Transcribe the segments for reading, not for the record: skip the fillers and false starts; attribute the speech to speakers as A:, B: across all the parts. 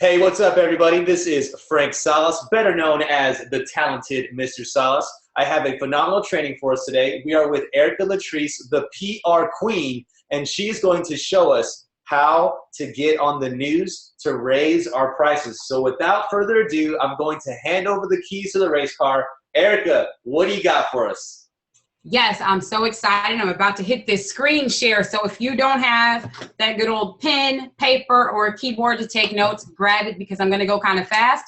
A: Hey, what's up, everybody? This is Frank Salas, better known as the talented Mr. Salas. I have a phenomenal training for us today. We are with Erica Latrice, the PR queen, and she's going to show us how to get on the news to raise our prices. So without further ado, I'm going to hand over the keys to the race car. Erica, what do you got for us?
B: Yes, I'm so excited. I'm about to hit this screen share. So if you don't have that good old pen, paper, or a keyboard to take notes, grab it because I'm going to go kind of fast.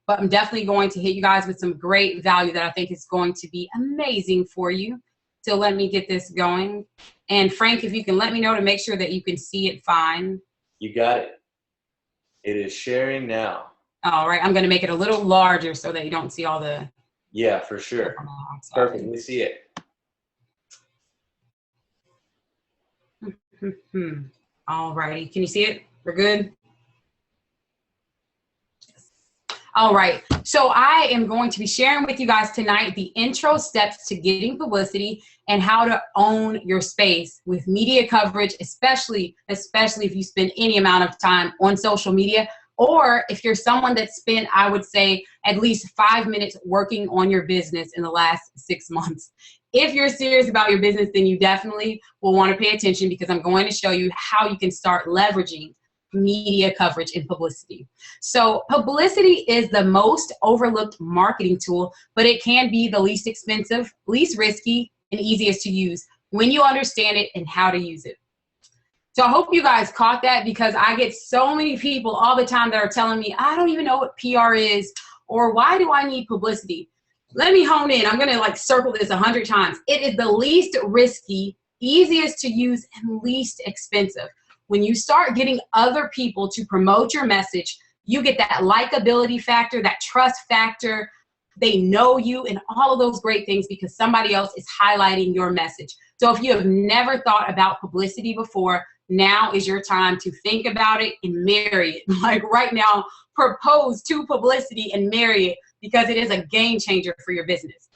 B: But I'm definitely going to hit you guys with some great value that I think is going to be amazing for you. So let me get this going. And Frank, if you can let me know to make sure that you can see it fine.
A: You got it. It is sharing now.
B: All right. I'm going to make it a little larger so that you don't see all the...
A: Yeah, for sure. Perfect. We see it.
B: All righty. Can you see it? We're good? All right. So I am going to be sharing with you guys tonight the intro steps to getting publicity and how to own your space with media coverage, especially if you spend any amount of time on social media, or if you're someone that spent, I would say, at least 5 minutes working on your business in the last 6 months. If you're serious about your business, then you definitely will want to pay attention because I'm going to show you how you can start leveraging media coverage and publicity. So publicity is the most overlooked marketing tool, but it can be the least expensive, least risky, and easiest to use when you understand it and how to use it. So I hope you guys caught that because I get so many people all the time that are telling me, I don't even know what PR is, or why do I need publicity? Let me hone in. I'm going to circle this 100 times. It is the least risky, easiest to use, and least expensive. When you start getting other people to promote your message, you get that likability factor, that trust factor. They know you and all of those great things because somebody else is highlighting your message. So if you have never thought about publicity before, now is your time to think about it and marry it. Like right now, propose to publicity and marry it because it is a game changer for your business.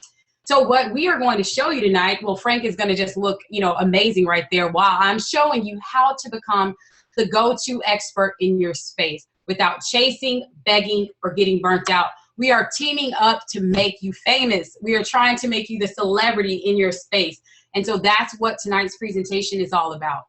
B: So what we are going to show you tonight, well, Frank is going to just look, amazing right there while I'm showing you how to become the go-to expert in your space without chasing, begging, or getting burnt out. We are teaming up to make you famous. We are trying to make you the celebrity in your space. And so that's what tonight's presentation is all about.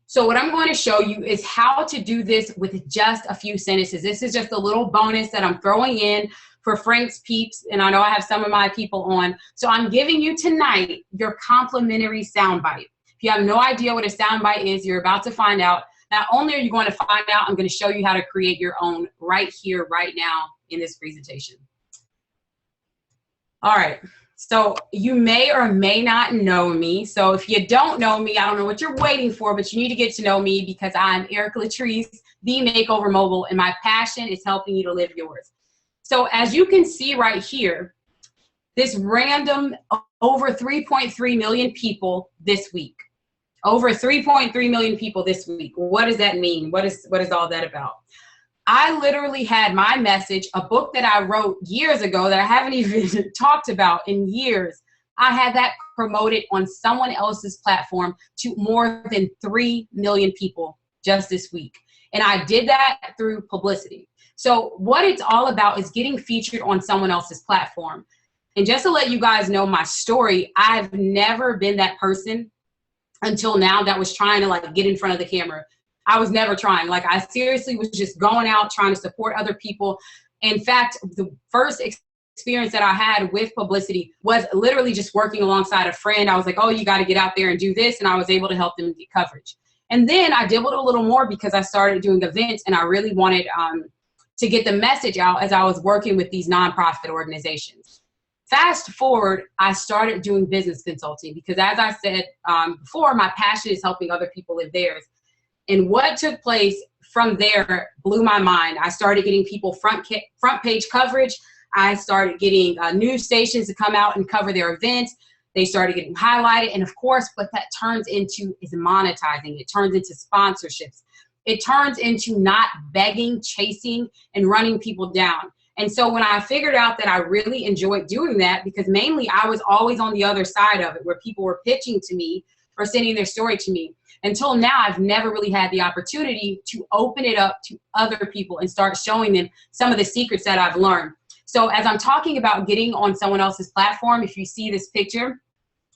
B: So what I'm going to show you is how to do this with just a few sentences. This is just a little bonus that I'm throwing in for Frank's peeps, and I know I have some of my people on. So I'm giving you tonight your complimentary soundbite. If you have no idea what a soundbite is, you're about to find out. Not only are you going to find out, I'm going to show you how to create your own right here, right now in this presentation. All right. So you may or may not know me. So if you don't know me, I don't know what you're waiting for, but you need to get to know me because I'm Erica Latrice, the Makeover Mogul, and my passion is helping you to live yours. So as you can see right here, this random over 3.3 million people this week. Over 3.3 million people this week. What does that mean? What is all that about? I literally had my message, a book that I wrote years ago that I haven't even talked about in years. I had that promoted on someone else's platform to more than 3 million people just this week. And I did that through publicity. So what it's all about is getting featured on someone else's platform. And just to let you guys know my story, I've never been that person until now that was trying to get in front of the camera. I was never trying. I seriously was just going out trying to support other people. In fact, the first experience that I had with publicity was literally just working alongside a friend. I was like, oh, you got to get out there and do this. And I was able to help them get coverage. And then I dabbled a little more because I started doing events and I really wanted to get the message out as I was working with these nonprofit organizations. Fast forward, I started doing business consulting because as I said before, my passion is helping other people live theirs. And what took place from there blew my mind. I started getting people front page coverage. I started getting news stations to come out and cover their events. They started getting highlighted. And of course, what that turns into is monetizing. It turns into sponsorships. It turns into not begging, chasing, and running people down. And so when I figured out that I really enjoyed doing that, because mainly I was always on the other side of it, where people were pitching to me or sending their story to me. Until now, I've never really had the opportunity to open it up to other people and start showing them some of the secrets that I've learned. So as I'm talking about getting on someone else's platform, if you see this picture,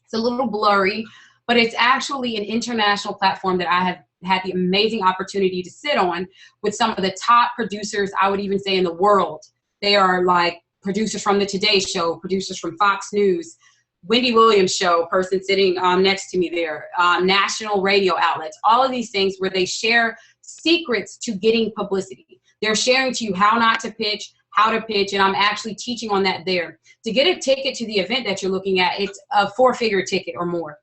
B: it's a little blurry, but it's actually an international platform that I have had the amazing opportunity to sit on with some of the top producers, I would even say, in the world. They are like producers from the Today Show, producers from Fox News, Wendy Williams show, person sitting next to me there, national radio outlets, all of these things where they share secrets to getting publicity. They're sharing to you how not to pitch, how to pitch, and I'm actually teaching on that there. To get a ticket to the event that you're looking at, it's a 4-figure ticket or more.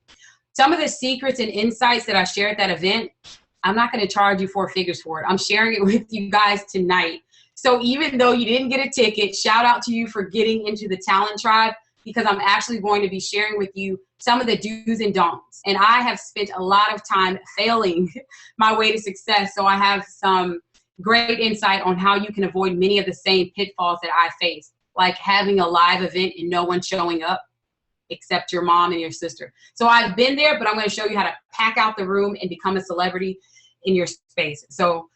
B: Some of the secrets and insights that I share at that event, I'm not going to charge you 4 figures for it. I'm sharing it with you guys tonight. So even though you didn't get a ticket, shout out to you for getting into the Talent Tribe, because I'm actually going to be sharing with you some of the do's and don'ts. And I have spent a lot of time failing my way to success. So I have some great insight on how you can avoid many of the same pitfalls that I face, like having a live event and no one showing up except your mom and your sister. So I've been there, but I'm going to show you how to pack out the room and become a celebrity in your space. So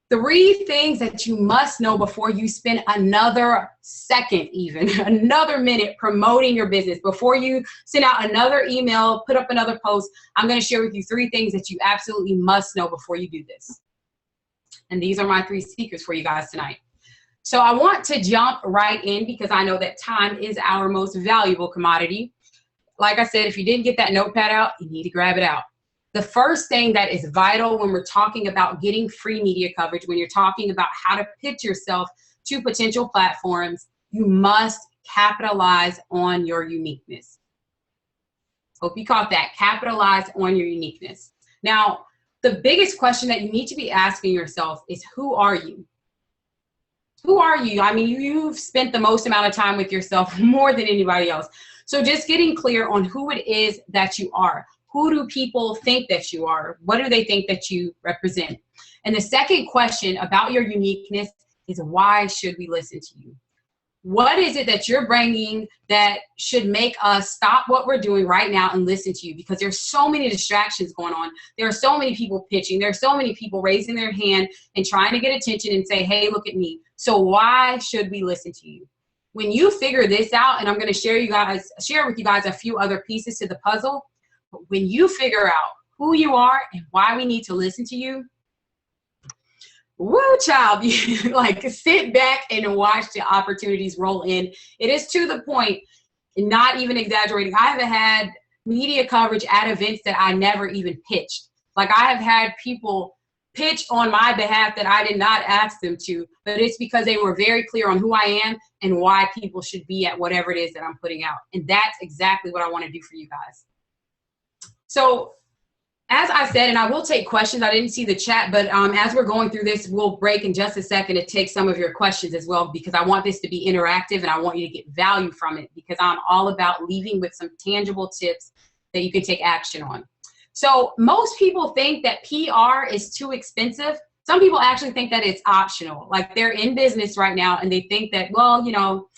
B: 3 things that you must know before you spend another second, even another minute promoting your business. Before you send out another email, put up another post, I'm going to share with you 3 things that you absolutely must know before you do this. And these are my 3 secrets for you guys tonight. So I want to jump right in because I know that time is our most valuable commodity. Like I said, if you didn't get that notepad out, you need to grab it out. The first thing that is vital when we're talking about getting free media coverage, when you're talking about how to pitch yourself to potential platforms, you must capitalize on your uniqueness. Hope you caught that. Capitalize on your uniqueness. Now, the biggest question that you need to be asking yourself is, who are you? Who are you? I mean, you've spent the most amount of time with yourself more than anybody else. So just getting clear on who it is that you are. Who do people think that you are? What do they think that you represent? And the second question about your uniqueness is, why should we listen to you? What is it that you're bringing that should make us stop what we're doing right now and listen to you? Because there's so many distractions going on. There are so many people pitching. There are so many people raising their hand and trying to get attention and say, hey, look at me. So why should we listen to you? When you figure this out, and I'm going to share with you guys a few other pieces to the puzzle, but when you figure out who you are and why we need to listen to you, woo, child, you like sit back and watch the opportunities roll in. It is to the point, not even exaggerating, I have had media coverage at events that I never even pitched. Like I have had people pitch on my behalf that I did not ask them to, but it's because they were very clear on who I am and why people should be at whatever it is that I'm putting out. And that's exactly what I want to do for you guys. So as I said, and I will take questions, I didn't see the chat, but as we're going through this, we'll break in just a second to take some of your questions as well, because I want this to be interactive and I want you to get value from it, because I'm all about leaving with some tangible tips that you can take action on. So most people think that PR is too expensive. Some people actually think that it's optional. Like they're in business right now and they think that, well, you know,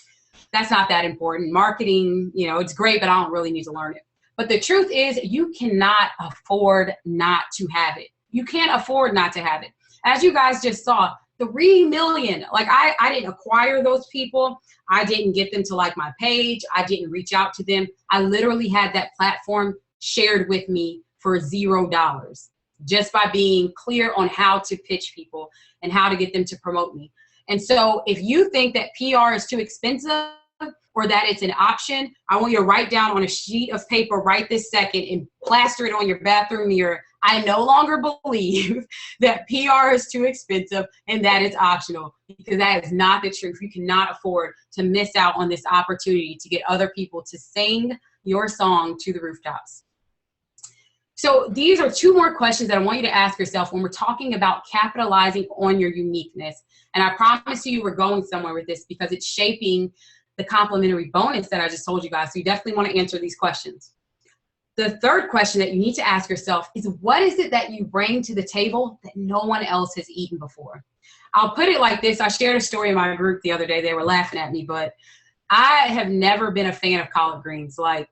B: that's not that important. Marketing, you know, it's great, but I don't really need to learn it. But the truth is, you cannot afford not to have it. You can't afford not to have it. As you guys just saw, 3 million, like I didn't acquire those people. I didn't get them to like my page. I didn't reach out to them. I literally had that platform shared with me for $0, just by being clear on how to pitch people and how to get them to promote me. And so if you think that PR is too expensive, or that it's an option, I want you to write down on a sheet of paper right this second and plaster it on your bathroom mirror. I no longer believe that PR is too expensive and that it's optional, because that is not the truth. You cannot afford to miss out on this opportunity to get other people to sing your song to the rooftops. So these are 2 more questions that I want you to ask yourself when we're talking about capitalizing on your uniqueness. And I promise you we're going somewhere with this, because it's shaping the complimentary bonus that I just told you guys. So you definitely want to answer these questions. The third question that you need to ask yourself is, what is it that you bring to the table that no one else has eaten before? I'll put it like this. I shared a story in my group the other day. They were laughing at me, but I have never been a fan of collard greens. Like,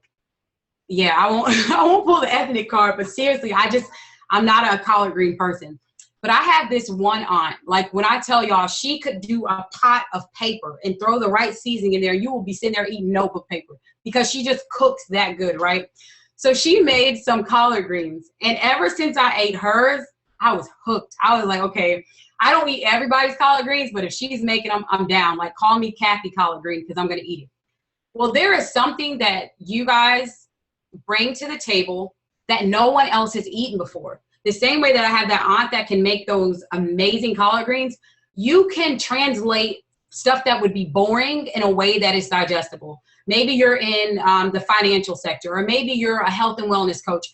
B: yeah, I won't I won't pull the ethnic card, but seriously, I'm not a collard green person. But I have this one aunt, like when I tell y'all, she could do a pot of paper and throw the right seasoning in there, you will be sitting there eating notebook paper because she just cooks that good, right? So she made some collard greens, and ever since I ate hers, I was hooked. I was like, okay, I don't eat everybody's collard greens, but if she's making them, I'm down. Like, call me Kathy collard green because I'm going to eat it. Well, there is something that you guys bring to the table that no one else has eaten before. The same way that I have that aunt that can make those amazing collard greens, you can translate stuff that would be boring in a way that is digestible. Maybe you're in the financial sector, or maybe you're a health and wellness coach.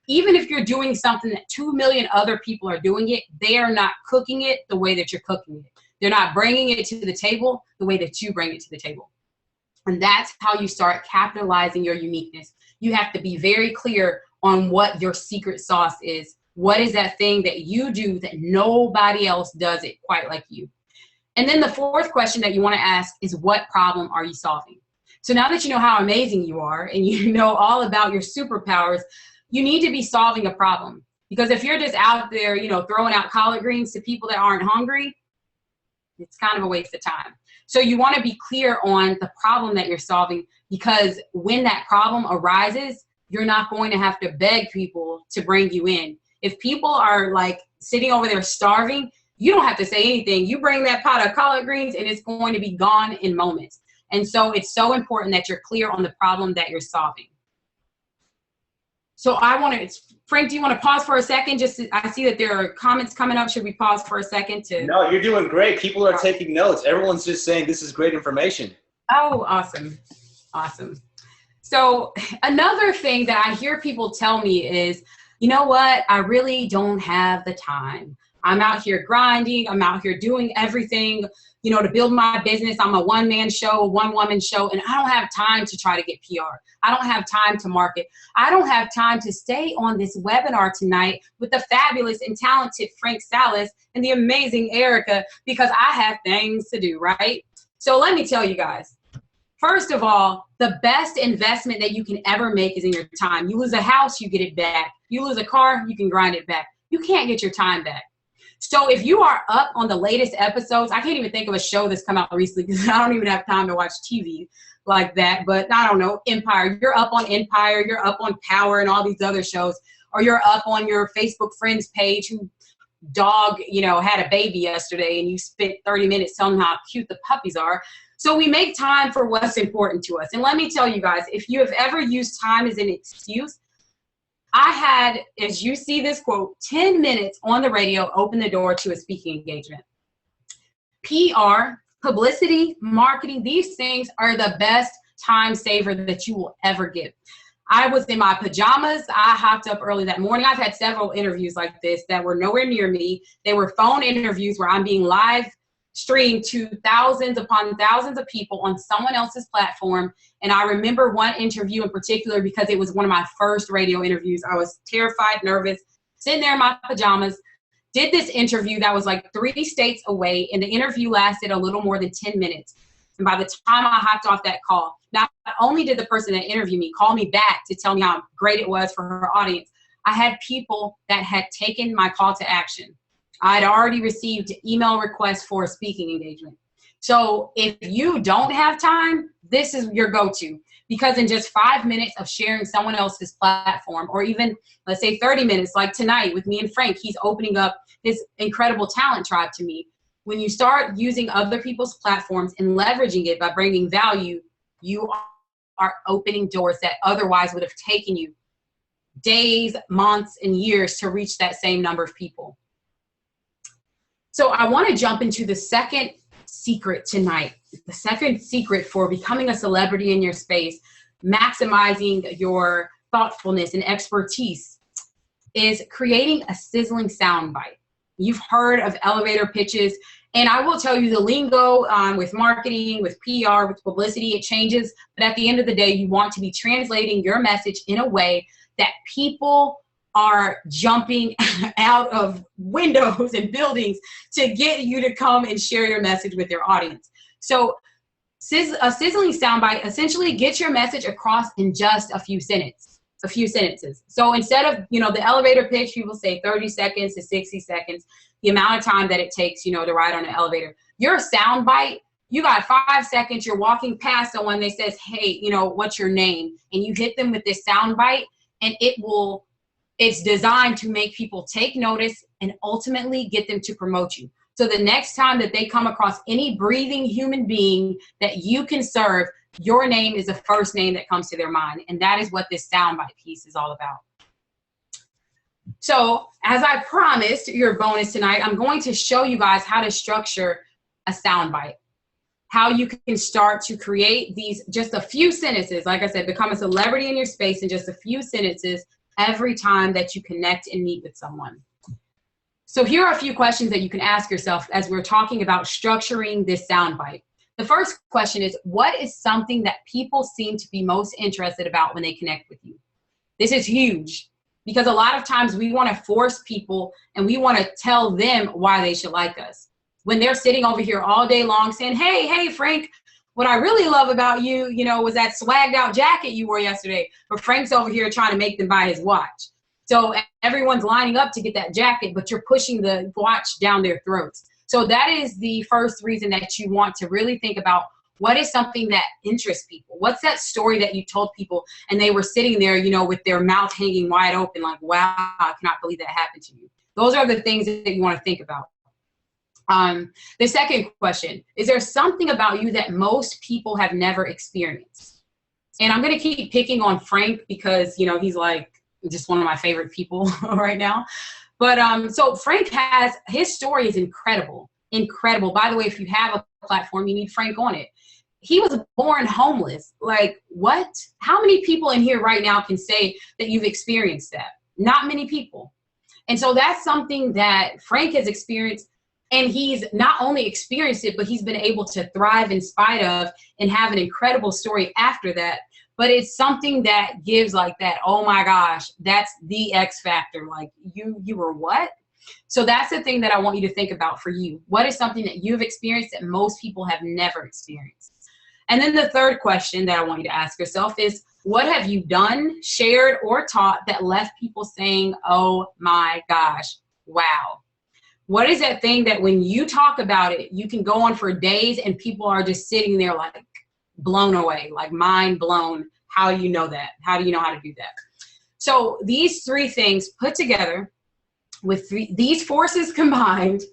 B: Even if you're doing something that 2 million other people are doing it, they are not cooking it the way that you're cooking it. They're not bringing it to the table the way that you bring it to the table. And that's how you start capitalizing your uniqueness. You have to be very clear on what your secret sauce is. What is that thing that you do that nobody else does it quite like you? And then the fourth question that you want to ask is, what problem are you solving? So now that you know how amazing you are and you know all about your superpowers, you need to be solving a problem. Because if you're just out there, throwing out collard greens to people that aren't hungry, it's kind of a waste of time. So you want to be clear on the problem that you're solving, because when that problem arises, you're not going to have to beg people to bring you in. If people are like sitting over there starving, you don't have to say anything. You bring that pot of collard greens and it's going to be gone in moments. And so it's so important that you're clear on the problem that you're solving. So Frank, do you want to pause for a second? I see that there are comments coming up. Should we pause for a second to?
A: No, you're doing great. People are taking notes. Everyone's just saying this is great information.
B: Oh, awesome. Awesome. So another thing that I hear people tell me is, you know what? I really don't have the time. I'm out here grinding. I'm out here doing everything, to build my business. I'm a one-man show, one-woman show, and I don't have time to try to get PR. I don't have time to market. I don't have time to stay on this webinar tonight with the fabulous and talented Frank Salas and the amazing Erica because I have things to do, right? So let me tell you guys. First of all, the best investment that you can ever make is in your time. You lose a house, you get it back. You lose a car, you can grind it back. You can't get your time back. So if you are up on the latest episodes, I can't even think of a show that's come out recently because I don't even have time to watch TV like that. But I don't know, Empire. You're up on Empire. You're up on Power and all these other shows. Or you're up on your Facebook friends page who dog, had a baby yesterday and you spent 30 minutes telling them how cute the puppies are. So we make time for what's important to us. And let me tell you guys, if you have ever used time as an excuse, I had, as you see this quote, 10 minutes on the radio open the door to a speaking engagement. PR, publicity, marketing, these things are the best time saver that you will ever get. I was in my pajamas. I hopped up early that morning. I've had several interviews like this that were nowhere near me. They were phone interviews where I'm being live streamed to thousands upon thousands of people on someone else's platform. And I remember one interview in particular because it was one of my first radio interviews. I was terrified, nervous, sitting there in my pajamas, did this interview that was like 3 states away, and the interview lasted a little more than 10 minutes. And by the time I hopped off that call, not only did the person that interviewed me call me back to tell me how great it was for her audience, I had people that had taken my call to action. I'd already received email requests for a speaking engagement. So if you don't have time, this is your go-to, because in just 5 minutes of sharing someone else's platform, or even let's say 30 minutes like tonight with me and Frank, he's opening up his incredible talent tribe to me. When you start using other people's platforms and leveraging it by bringing value, you are opening doors that otherwise would have taken you days, months, and years to reach that same number of people. So I want to jump into the second secret tonight. The second secret for becoming a celebrity in your space, maximizing your thoughtfulness and expertise, is creating a sizzling soundbite. You've heard of elevator pitches, and I will tell you the lingo with marketing, with PR, with publicity, it changes. But at the end of the day, you want to be translating your message in a way that people are jumping out of windows and buildings to get you to come and share your message with your audience. So a sizzling soundbite essentially gets your message across in just a few sentences. a few sentences. So instead of, the elevator pitch, people say 30 seconds to 60 seconds, the amount of time that it takes, to ride on an elevator. Your sound bite, you got 5 seconds, you're walking past someone, they says, hey, what's your name? And you hit them with this sound bite, and it's designed to make people take notice and ultimately get them to promote you. So the next time that they come across any breathing human being that you can serve, your name is the first name that comes to their mind. And that is what this soundbite piece is all about. So as I promised, your bonus tonight, I'm going to show you guys how to structure a soundbite, how you can start to create these, just a few sentences. Like I said, become a celebrity in your space in just a few sentences every time that you connect and meet with someone. So here are a few questions that you can ask yourself as we're talking about structuring this soundbite. The first question is, what is something that people seem to be most interested about when they connect with you? This is huge because a lot of times we want to force people and we want to tell them why they should like us. When they're sitting over here all day long saying, hey, Frank, what I really love about you, was that swagged out jacket you wore yesterday. But Frank's over here trying to make them buy his watch. So everyone's lining up to get that jacket, but you're pushing the watch down their throats. So that is the first reason that you want to really think about, what is something that interests people? What's that story that you told people and they were sitting there, with their mouth hanging wide open, like, wow, I cannot believe that happened to you. Those are the things that you want to think about. The second question, is there something about you that most people have never experienced? And I'm going to keep picking on Frank because, he's like just one of my favorite people right now. But so Frank his story is incredible. By the way, if you have a platform, you need Frank on it. He was born homeless. Like, what? How many people in here right now can say that you've experienced that? Not many people. And so that's something that Frank has experienced. And he's not only experienced it, but he's been able to thrive in spite of and have an incredible story after that. But it's something that gives like that, oh my gosh, that's the X factor. Like, you were what? So that's the thing that I want you to think about for you. What is something that you've experienced that most people have never experienced? And then the third question that I want you to ask yourself is, what have you done, shared, or taught that left people saying, oh my gosh, wow? What is that thing that when you talk about it, you can go on for days and people are just sitting there like blown away, like mind blown? How do you know that? How do you know how to do that? So these three things put together with these forces combined,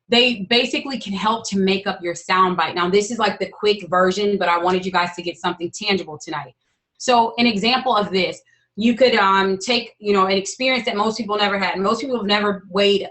B: they basically can help to make up your soundbite. Now, this is like the quick version, but I wanted you guys to get something tangible tonight. So an example of this, you could take, an experience that most people never had. Most people have never weighed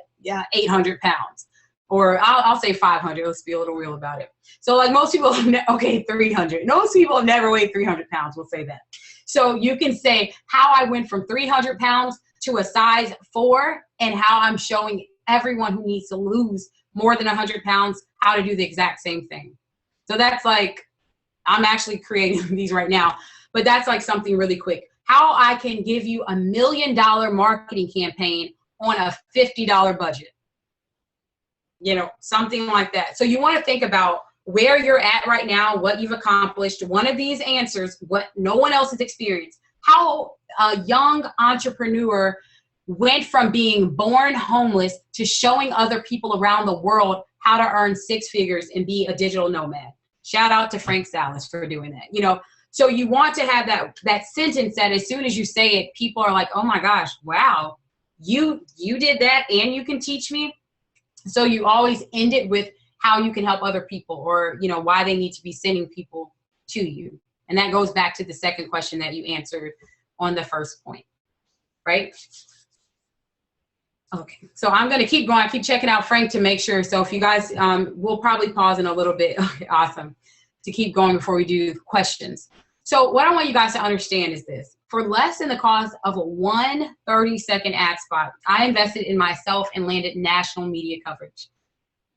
B: 800 pounds, or I'll say 500. Let's be a little real about it. So like most people, 300. Most people have never weighed 300 pounds. We'll say that. So you can say how I went from 300 pounds to a size 4 and how I'm showing everyone who needs to lose more than 100 pounds how to do the exact same thing. So that's like, I'm actually creating these right now, but that's like something really quick. How I can give you $1 million marketing campaign on a $50 budget. Something like that. So you want to think about where you're at right now, what you've accomplished, one of these answers, what no one else has experienced, how a young entrepreneur went from being born homeless to showing other people around the world how to earn 6 figures and be a digital nomad. Shout out to Frank Salas for doing that. So you want to have that sentence that as soon as you say it, people are like, oh my gosh, wow, you did that and you can teach me. So you always end it with how you can help other people, or why they need to be sending people to you. And that goes back to the second question that you answered on the first point, right? Okay, so I'm going to keep going. I keep checking out Frank to make sure. So if you guys, we'll probably pause in a little bit. Okay, awesome. To keep going before we do questions. So what I want you guys to understand is this. For less than the cost of a 1 30-second ad spot, I invested in myself and landed national media coverage.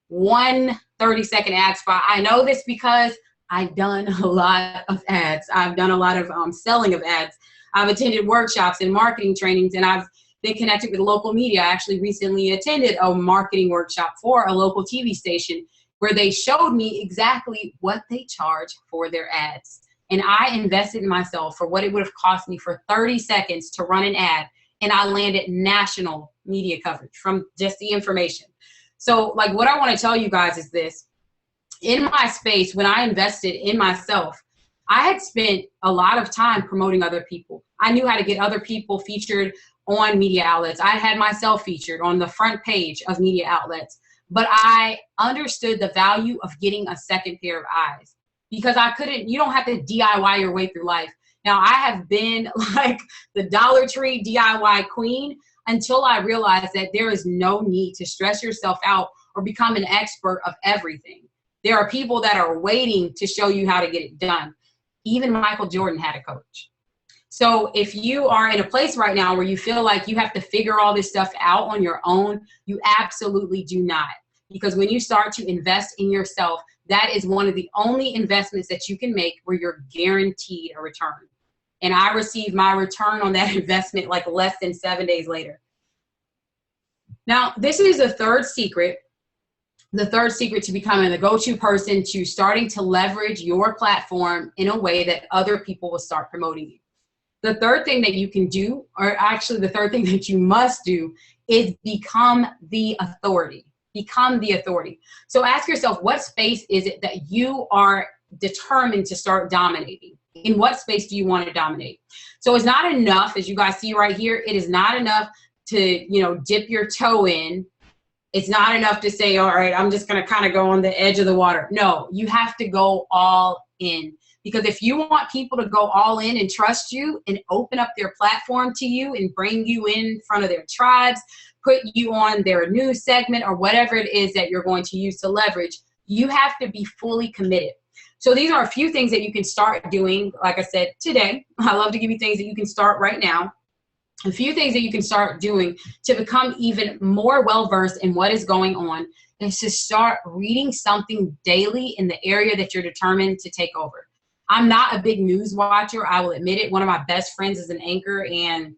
B: 1 30-second ad spot. I know this because I've done a lot of ads. I've done a lot of selling of ads. I've attended workshops and marketing trainings, and I've been connected with local media. I actually recently attended a marketing workshop for a local TV station where they showed me exactly what they charge for their ads. and I invested in myself for what it would have cost me for 30 seconds to run an ad, and I landed national media coverage from just the information. So like what I want to tell you guys is this. In my space, when I invested in myself, I had spent a lot of time promoting other people. I knew how to get other people featured on media outlets. I had myself featured on the front page of media outlets, but I understood the value of getting a second pair of eyes, because you don't have to DIY your way through life. Now, I have been like the Dollar Tree DIY queen until I realized that there is no need to stress yourself out or become an expert of everything. There are people that are waiting to show you how to get it done. Even Michael Jordan had a coach. So if you are in a place right now where you feel like you have to figure all this stuff out on your own, you absolutely do not. Because when you start to invest in yourself, that is one of the only investments that you can make where you're guaranteed a return. And I received my return on that investment like less than 7 days later. Now, this is the third secret. The third secret to becoming the go-to person, to starting to leverage your platform in a way that other people will start promoting you. The third thing that you can do, or actually the third thing that you must do, is become the authority. Become the authority. So ask yourself, what space is it that you are determined to start dominating? In what space do you want to dominate? So it's not enough, as you guys see right here, it is not enough to, dip your toe in. It's not enough to say, all right, I'm just going to kind of go on the edge of the water. No, you have to go all in. Because if you want people to go all in and trust you and open up their platform to you and bring you in front of their tribes, put you on their news segment or whatever it is that you're going to use to leverage, you have to be fully committed. So these are a few things that you can start doing. Like I said, today, I love to give you things that you can start right now. A few things that you can start doing to become even more well-versed in what is going on is to start reading something daily in the area that you're determined to take over. I'm not a big news watcher, I will admit it. One of my best friends is an anchor, and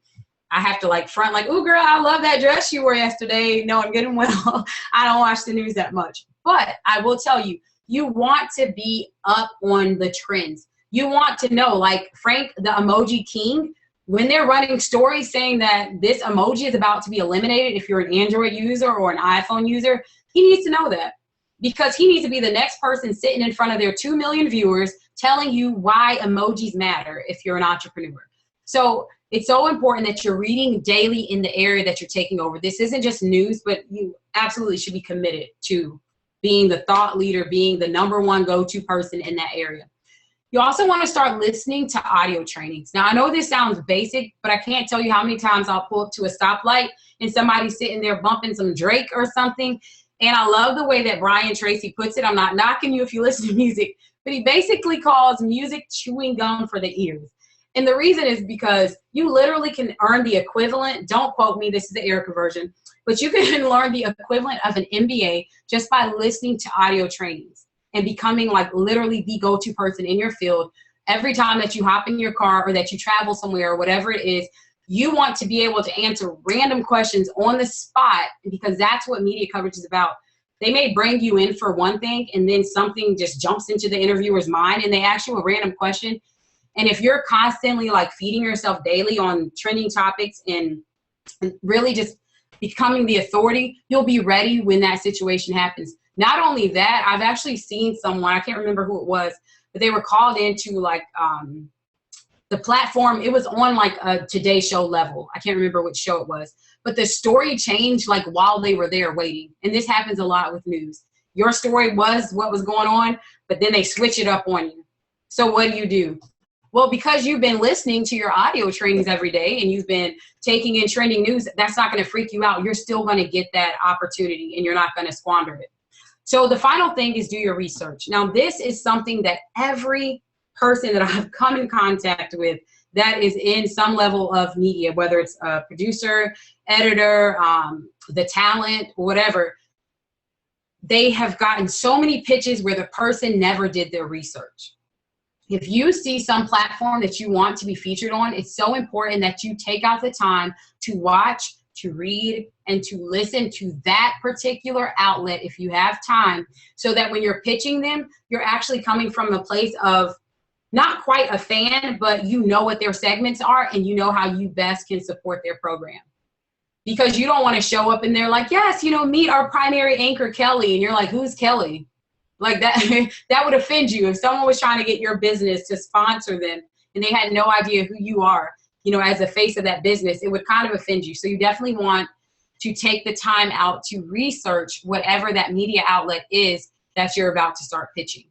B: I have to front ooh, girl, I love that dress you wore yesterday. No, I'm getting well. I don't watch the news that much. But I will tell you, you want to be up on the trends. You want to know, like Frank, the emoji king, when they're running stories saying that this emoji is about to be eliminated if you're an Android user or an iPhone user, he needs to know that, because he needs to be the next person sitting in front of their 2 million viewers telling you why emojis matter if you're an entrepreneur. So it's so important that you're reading daily in the area that you're taking over. This isn't just news, but you absolutely should be committed to being the thought leader, being the #1 go-to person in that area. You also want to start listening to audio trainings. Now, I know this sounds basic, but I can't tell you how many times I'll pull up to a stoplight and somebody's sitting there bumping some Drake or something. And I love the way that Brian Tracy puts it. I'm not knocking you if you listen to music, but he basically calls music chewing gum for the ears. And the reason is because you literally can earn the equivalent. Don't quote me, this is the Erica version, but you can learn the equivalent of an MBA just by listening to audio trainings and becoming literally the go-to person in your field. Every time that you hop in your car or that you travel somewhere or whatever it is, you want to be able to answer random questions on the spot, because that's what media coverage is about. They may bring you in for one thing and then something just jumps into the interviewer's mind and they ask you a random question. And if you're constantly feeding yourself daily on trending topics and really just becoming the authority, you'll be ready when that situation happens. Not only that, I've actually seen someone, I can't remember who it was, but they were called into the platform. It was on a Today Show level. I can't remember which show it was, but the story changed while they were there waiting. And this happens a lot with news. Your story was what was going on, but then they switch it up on you. So what do? Well, because you've been listening to your audio trainings every day and you've been taking in trending news, that's not going to freak you out. You're still going to get that opportunity and you're not going to squander it. So the final thing is do your research. Now, this is something that every person that I've come in contact with that is in some level of media, whether it's a producer, editor, the talent, whatever, they have gotten so many pitches where the person never did their research. If you see some platform that you want to be featured on, it's so important that you take out the time to watch, to read, and to listen to that particular outlet if you have time, so that when you're pitching them, you're actually coming from a place of not quite a fan, but you know what their segments are and you know how you best can support their program. Because you don't want to show up and they're like, yes, meet our primary anchor, Kelly. And you're like, who's Kelly? Like that, that would offend you. If someone was trying to get your business to sponsor them and they had no idea who you are, as the face of that business, it would kind of offend you. So you definitely want to take the time out to research whatever that media outlet is that you're about to start pitching.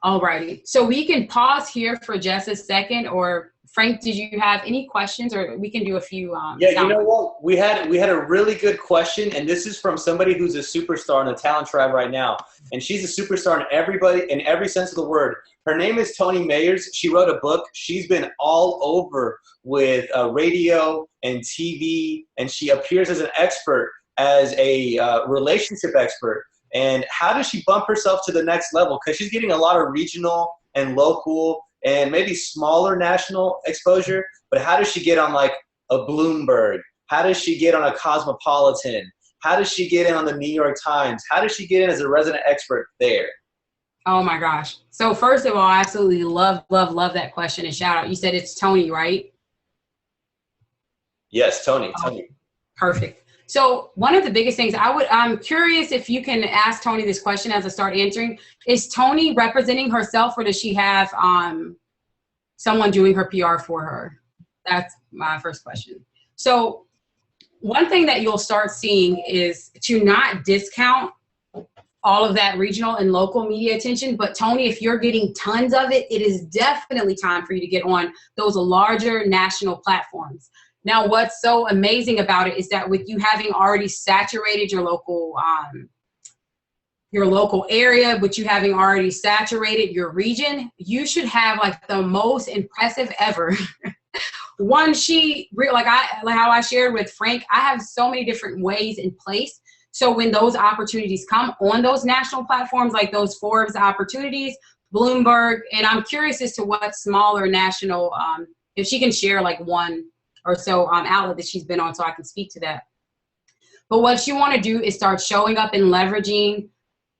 B: Alrighty, so we can pause here for just a second. Or Frank, did you have any questions, or we can do a few?
A: Yeah, you know what? We had a really good question, and this is from somebody who's a superstar in the talent tribe right now, and she's a superstar in every sense of the word. Her name is Toni Mayers. She wrote a book. She's been all over with radio and TV, and she appears as an expert, as a relationship expert. And how does she bump herself to the next level? Because she's getting a lot of regional and local and maybe smaller national exposure. But how does she get on like a Bloomberg? How does she get on a Cosmopolitan? How does she get in on the New York Times? How does she get in as a resident expert there?
B: Oh my gosh. So first of all, I absolutely love that question, and shout out. You said it's Toni, right?
A: Yes, Toni.
B: Perfect. So one of the biggest things I'm curious if you can ask Toni this question as I start answering. Is Toni representing herself, or does she have someone doing her PR for her? That's my first question. So one thing that you'll start seeing is to not discount all of that regional and local media attention. But Toni, if you're getting tons of it, it is definitely time for you to get on those larger national platforms. Now, what's so amazing about it is that with you having already saturated your local area, with you having already saturated your region, you should have like the most impressive ever one sheet. Like how I shared with Frank, I have so many different ways in place. So when those opportunities come on those national platforms, like those Forbes opportunities, Bloomberg, and I'm curious as to what smaller national, if she can share like one or so outlet that she's been on, so I can speak to that. But what you want to do is start showing up and leveraging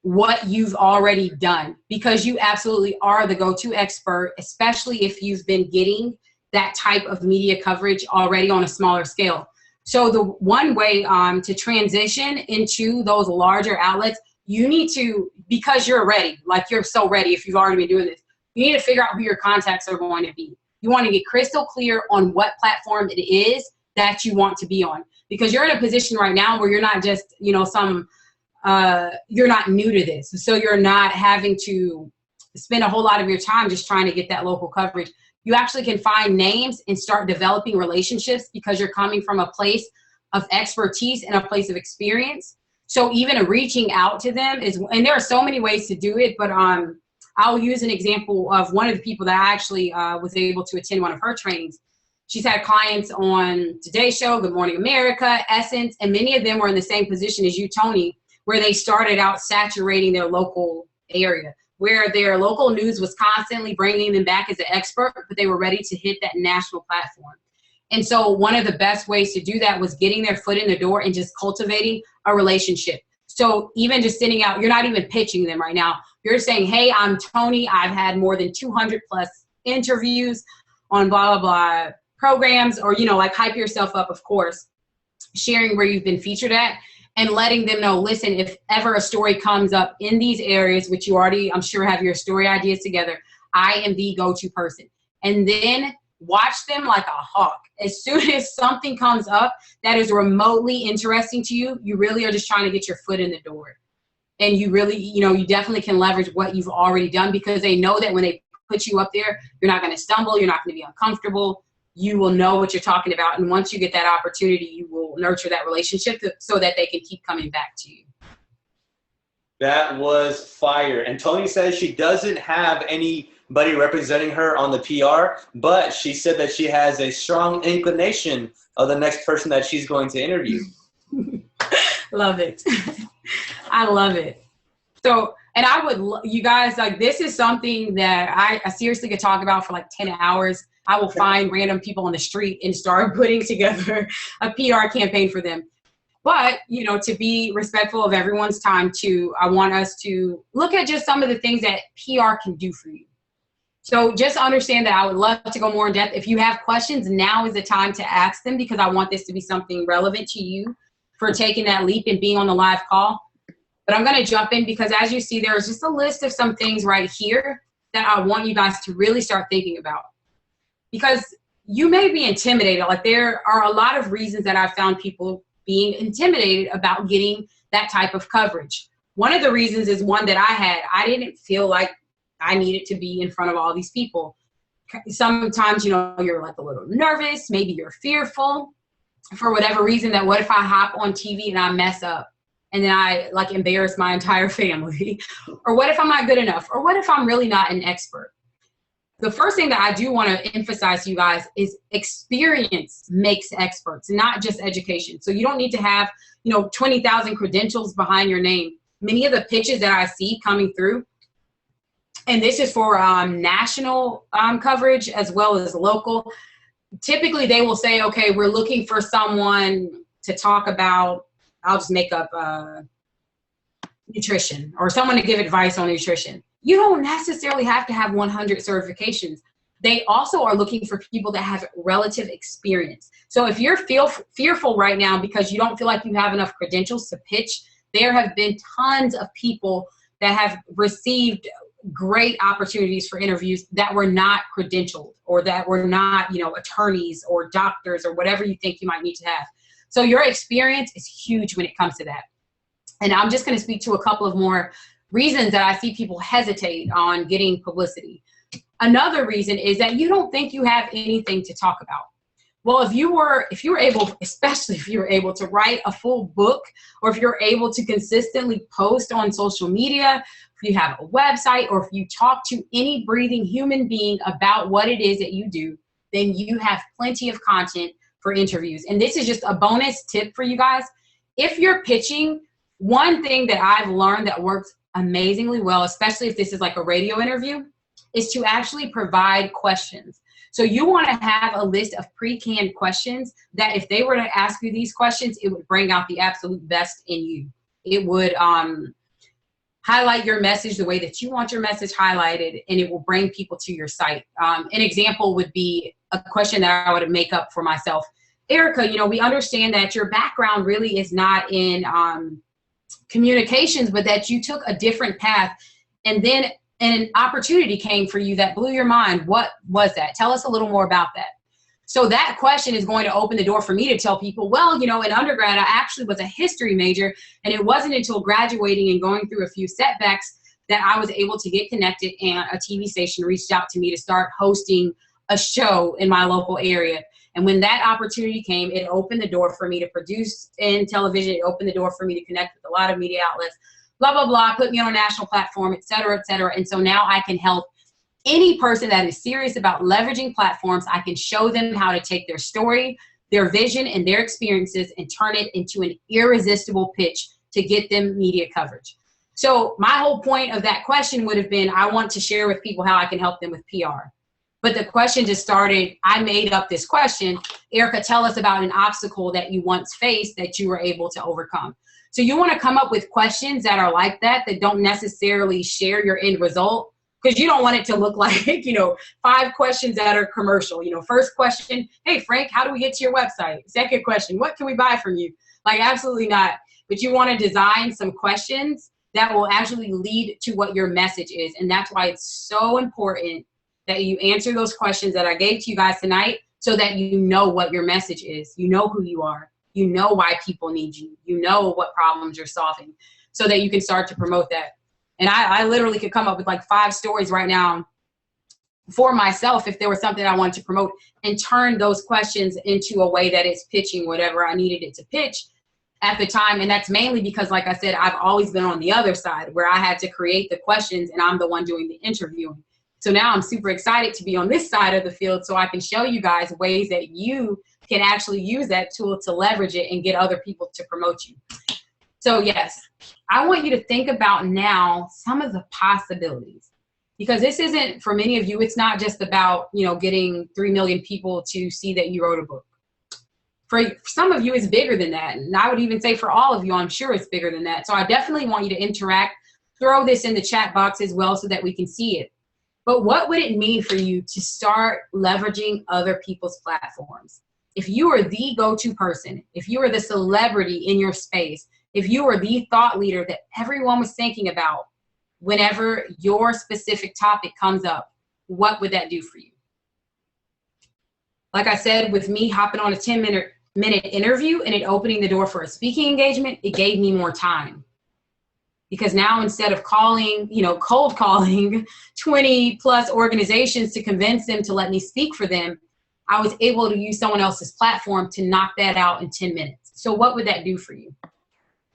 B: what you've already done, because you absolutely are the go-to expert, especially if you've been getting that type of media coverage already on a smaller scale. So the one way to transition into those larger outlets, you need to, because you're ready, like you're so ready if you've already been doing this, you need to figure out who your contacts are going to be. You want to get crystal clear on what platform it is that you want to be on, because you're in a position right now where you're not just, you're not new to this. So you're not having to spend a whole lot of your time just trying to get that local coverage. You actually can find names and start developing relationships because you're coming from a place of expertise and a place of experience. So even reaching out to them and there are so many ways to do it, but I'll use an example of one of the people that I actually was able to attend one of her trainings. She's had clients on Today's Show, Good Morning America, Essence, and many of them were in the same position as you, Toni, where they started out saturating their local area, where their local news was constantly bringing them back as an expert, but they were ready to hit that national platform. And so one of the best ways to do that was getting their foot in the door and just cultivating a relationship. So even just sitting out, you're not even pitching them right now. You're saying, hey, I'm Toni. I've had more than 200 plus interviews on blah, blah, blah programs, or, like hype yourself up, of course, sharing where you've been featured at and letting them know, listen, if ever a story comes up in these areas, which you already, I'm sure, have your story ideas together, I am the go-to person. And then watch them like a hawk. As soon as something comes up that is remotely interesting to you, you really are just trying to get your foot in the door. And you really, you definitely can leverage what you've already done, because they know that when they put you up there, you're not going to stumble, you're not going to be uncomfortable, you will know what you're talking about. And once you get that opportunity, you will nurture that relationship so that they can keep coming back to you.
A: That was fire. And Toni says she doesn't have anybody representing her on the PR, but she said that she has a strong inclination of the next person that she's going to interview.
B: Love it. I love it. So, and I would, you guys, like, this is something that I seriously could talk about for like 10 hours. I will find random people on the street and start putting together a PR campaign for them. But, to be respectful of everyone's time too, I want us to look at just some of the things that PR can do for you. So just understand that I would love to go more in depth. If you have questions, now is the time to ask them, because I want this to be something relevant to you for taking that leap and being on the live call. But I'm going to jump in because, as you see, there's just a list of some things right here that I want you guys to really start thinking about. Because you may be intimidated. Like, there are a lot of reasons that I've found people being intimidated about getting that type of coverage. One of the reasons is one that I had. I didn't feel like I needed to be in front of all these people. Sometimes, you're like a little nervous. Maybe you're fearful for whatever reason, that what if I hop on TV and I mess up and then I embarrass my entire family? Or what if I'm not good enough? Or what if I'm really not an expert? The first thing that I do want to emphasize to you guys is experience makes experts, not just education. So you don't need to have, 20,000 credentials behind your name. Many of the pitches that I see coming through, and this is for national coverage as well as local, typically they will say, okay, we're looking for someone to talk about, I'll just make up nutrition, or someone to give advice on nutrition. You don't necessarily have to have 100 certifications. They also are looking for people that have relative experience. So if you're fearful right now because you don't feel like you have enough credentials to pitch, there have been tons of people that have received great opportunities for interviews that were not credentialed, or that were not, attorneys or doctors or whatever you think you might need to have. So your experience is huge when it comes to that. And I'm just going to speak to a couple of more reasons that I see people hesitate on getting publicity. Another reason is that you don't think you have anything to talk about. Well, if you were able, especially if you were able to write a full book, or if you're able to consistently post on social media, if you have a website, or if you talk to any breathing human being about what it is that you do, then you have plenty of content for interviews. And this is just a bonus tip for you guys. If you're pitching, one thing that I've learned that works amazingly well, especially if this is like a radio interview, is to actually provide questions. So you want to have a list of pre-canned questions that if they were to ask you these questions, it would bring out the absolute best in you. It would highlight your message the way that you want your message highlighted, and it will bring people to your site. An example would be a question that I would make up for myself. Erica, we understand that your background really is not in communications, but that you took a different path, and then an opportunity came for you that blew your mind. What was that? Tell us a little more about that. So that question is going to open the door for me to tell people, well, in undergrad, I actually was a history major, and it wasn't until graduating and going through a few setbacks that I was able to get connected, and a TV station reached out to me to start hosting a show in my local area. And when that opportunity came, it opened the door for me to produce in television. It opened the door for me to connect with a lot of media outlets, blah, blah, blah, put me on a national platform, et cetera, et cetera. And so now I can help any person that is serious about leveraging platforms. I can show them how to take their story, their vision, and their experiences and turn it into an irresistible pitch to get them media coverage. So my whole point of that question would have been, I want to share with people how I can help them with PR. But the question just started, I made up this question, Erica, tell us about an obstacle that you once faced that you were able to overcome. So you want to come up with questions that are like that don't necessarily share your end result, because you don't want it to look like, 5 questions that are commercial. First question, hey, Frank, how do we get to your website? Second question, what can we buy from you? Absolutely not. But you want to design some questions that will actually lead to what your message is. And that's why it's so important that you answer those questions that I gave to you guys tonight, so that you know what your message is. You know who you are. You know why people need you. You know what problems you're solving, so that you can start to promote that. And I literally could come up with 5 stories right now for myself if there was something I wanted to promote, and turn those questions into a way that it's pitching whatever I needed it to pitch at the time. And that's mainly because, like I said, I've always been on the other side where I had to create the questions and I'm the one doing the interviewing. So now I'm super excited to be on this side of the field, so I can show you guys ways that you can actually use that tool to leverage it and get other people to promote you. So yes, I want you to think about now some of the possibilities, because this isn't, for many of you, it's not just about, getting 3 million people to see that you wrote a book. For some of you, it's bigger than that. And I would even say for all of you, I'm sure it's bigger than that. So I definitely want you to interact, throw this in the chat box as well so that we can see it. But what would it mean for you to start leveraging other people's platforms? If you are the go-to person, if you are the celebrity in your space, if you are the thought leader that everyone was thinking about whenever your specific topic comes up, what would that do for you? Like I said, with me hopping on a 10-minute interview and it opening the door for a speaking engagement, it gave me more time. Because now instead of calling, cold calling 20 plus organizations to convince them to let me speak for them, I was able to use someone else's platform to knock that out in 10 minutes. So what would that do for you?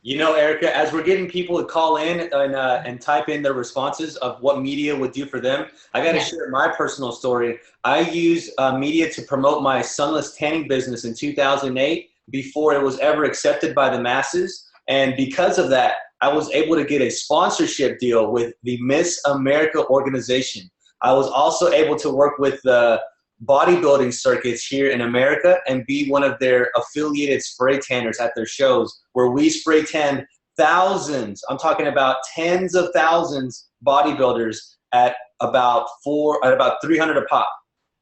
A: Erica, as we're getting people to call in and type in their responses of what media would do for them, I got to share my personal story. I used media to promote my sunless tanning business in 2008 before it was ever accepted by the masses. And because of that, I was able to get a sponsorship deal with the Miss America organization. I was also able to work with the bodybuilding circuits here in America and be one of their affiliated spray tanners at their shows, where we spray tan thousands, I'm talking about tens of thousands bodybuilders at about 300 a pop,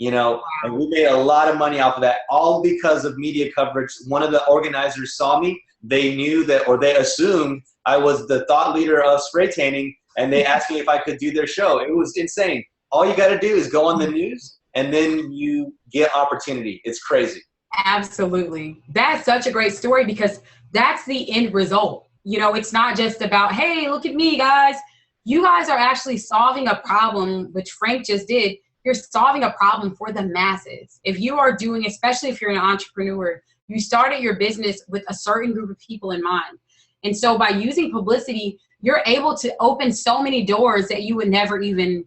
A: and we made a lot of money off of that, all because of media coverage. One of the organizers saw me. They knew that, or they assumed I was the thought leader of spray tanning, and they asked me if I could do their show. It was insane. All you got to do is go on the news, and then you get opportunity. It's crazy.
B: Absolutely. That's such a great story, because that's the end result. It's not just about, hey, look at me, guys. You guys are actually solving a problem, which Frank just did. You're solving a problem for the masses. If you are doing, especially if you're an entrepreneur, you started your business with a certain group of people in mind. And so by using publicity, you're able to open so many doors that you would never even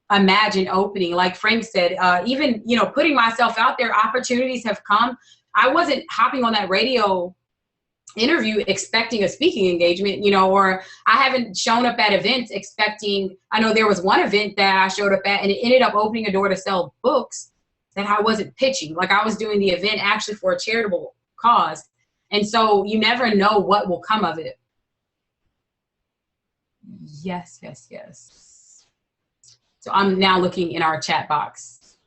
B: imagine opening. Like Frank said, even, putting myself out there, opportunities have come. I wasn't hopping on that radio interview expecting a speaking engagement, or I haven't shown up at events expecting. I know there was one event that I showed up at and it ended up opening a door to sell books that I wasn't pitching. Like, I was doing the event actually for a charitable cause. And so you never know what will come of it. Yes. So I'm now looking in our chat box.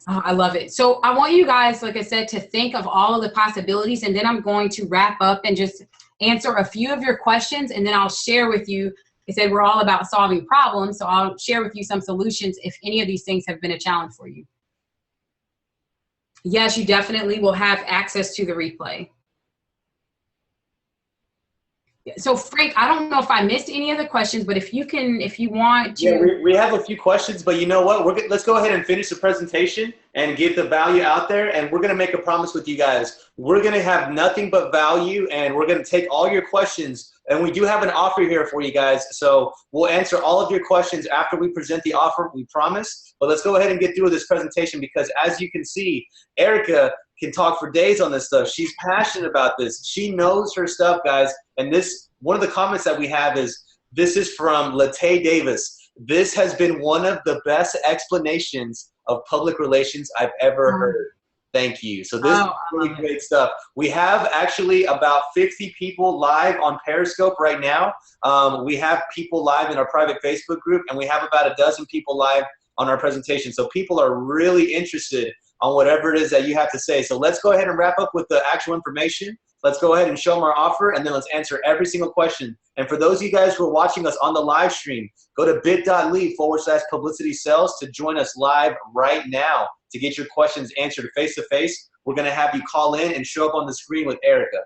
B: Oh, I love it. So I want you guys, like I said, to think of all of the possibilities, and then I'm going to wrap up and just answer a few of your questions, and then I'll share with you. I said we're all about solving problems, so I'll share with you some solutions if any of these things have been a challenge for you. Yes, you definitely will have access to the replay. So Frank, I don't know if I missed any of the questions, but if you want to.
A: Yeah, we have a few questions, but you know what? Let's go ahead and finish the presentation and get the value out there. And we're going to make a promise with you guys. We're going to have nothing but value, and we're going to take all your questions. And we do have an offer here for you guys. So we'll answer all of your questions after we present the offer, we promise. But let's go ahead and get through this presentation, because as you can see, Erica can talk for days on this stuff. She's passionate about this. She knows her stuff, guys. And one of the comments that we have is, this is from Latay Davis. This has been one of the best explanations of public relations I've ever heard. Thank you. So this is really great stuff. We have actually about 50 people live on Periscope right now. We have people live in our private Facebook group, and we have about a dozen people live on our presentation. So people are really interested on whatever it is that you have to say. So let's go ahead and wrap up with the actual information. Let's go ahead and show them our offer, and then let's answer every single question. And for those of you guys who are watching us on the live stream, go to bit.ly/publicity sales to join us live right now to get your questions answered face-to-face. We're going to have you call in and show up on the screen with Erica.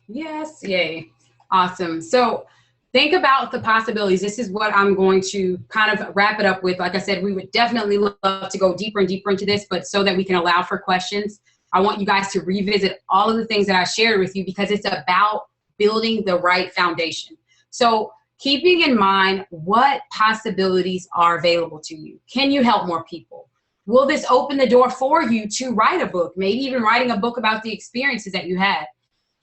B: Yes, yay. Awesome. So think about the possibilities. This is what I'm going to kind of wrap it up with. Like I said, we would definitely love to go deeper and deeper into this, but so that we can allow for questions, I want you guys to revisit all of the things that I shared with you, because it's about building the right foundation. So keeping in mind what possibilities are available to you. Can you help more people? Will this open the door for you to write a book, maybe even writing a book about the experiences that you had?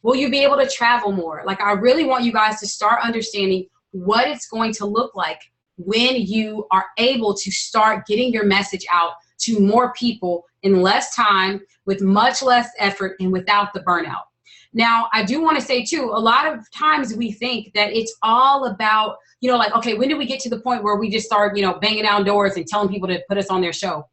B: Will you be able to travel more? Like, I really want you guys to start understanding what it's going to look like when you are able to start getting your message out to more people in less time, with much less effort, and without the burnout. Now, I do want to say too, a lot of times we think that it's all about, like, okay, when do we get to the point where we just start, banging down doors and telling people to put us on their show?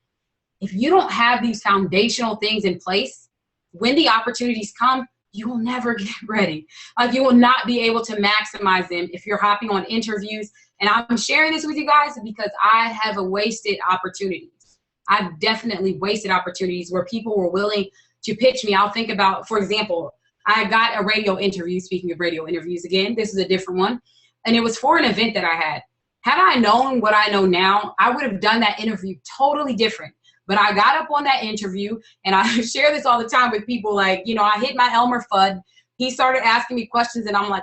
B: If you don't have these foundational things in place, when the opportunities come, you will never get ready. Like, you will not be able to maximize them if you're hopping on interviews. And I'm sharing this with you guys because I have wasted opportunities. I've definitely wasted opportunities where people were willing to pitch me. I'll think about, for example, I got a radio interview. Speaking of radio interviews again, this is a different one. And it was for an event that I had. Had I known what I know now, I would have done that interview totally different. But I got up on that interview, and I share this all the time with people. Like, I hit my Elmer Fudd. He started asking me questions, and I'm like,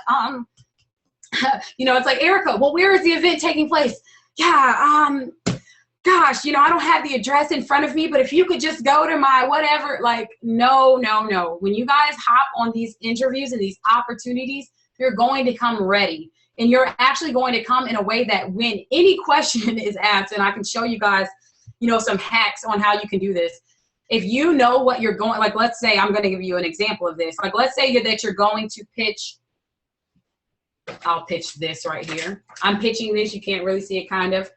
B: it's like, Erica, well, where is the event taking place? Yeah, gosh, I don't have the address in front of me, but if you could just go to my whatever, like, no. When you guys hop on these interviews and these opportunities, you're going to come ready. And you're actually going to come in a way that when any question is asked, and I can show you guys, some hacks on how you can do this. If you know what you're going, like, let's say, I'm going to give you an example of this. Like, let's say that you're going to pitch, I'll pitch this right here. I'm pitching this. You can't really see it, kind of.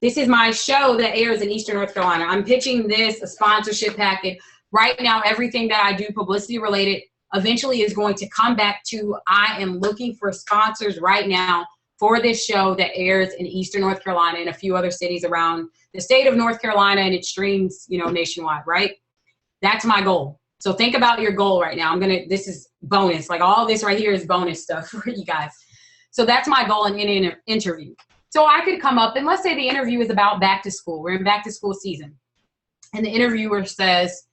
B: This is my show that airs in Eastern North Carolina. I'm pitching this, a sponsorship packet. Right now, everything that I do publicity related eventually is going to come back to, I am looking for sponsors right now for this show that airs in Eastern North Carolina and a few other cities around the state of North Carolina, and it streams, nationwide, right? That's my goal. So think about your goal right now. This is bonus. Like, all this right here is bonus stuff for you guys. So that's my goal in an interview. So I could come up, and let's say the interview is about back to school. We're in back to school season. And the interviewer says,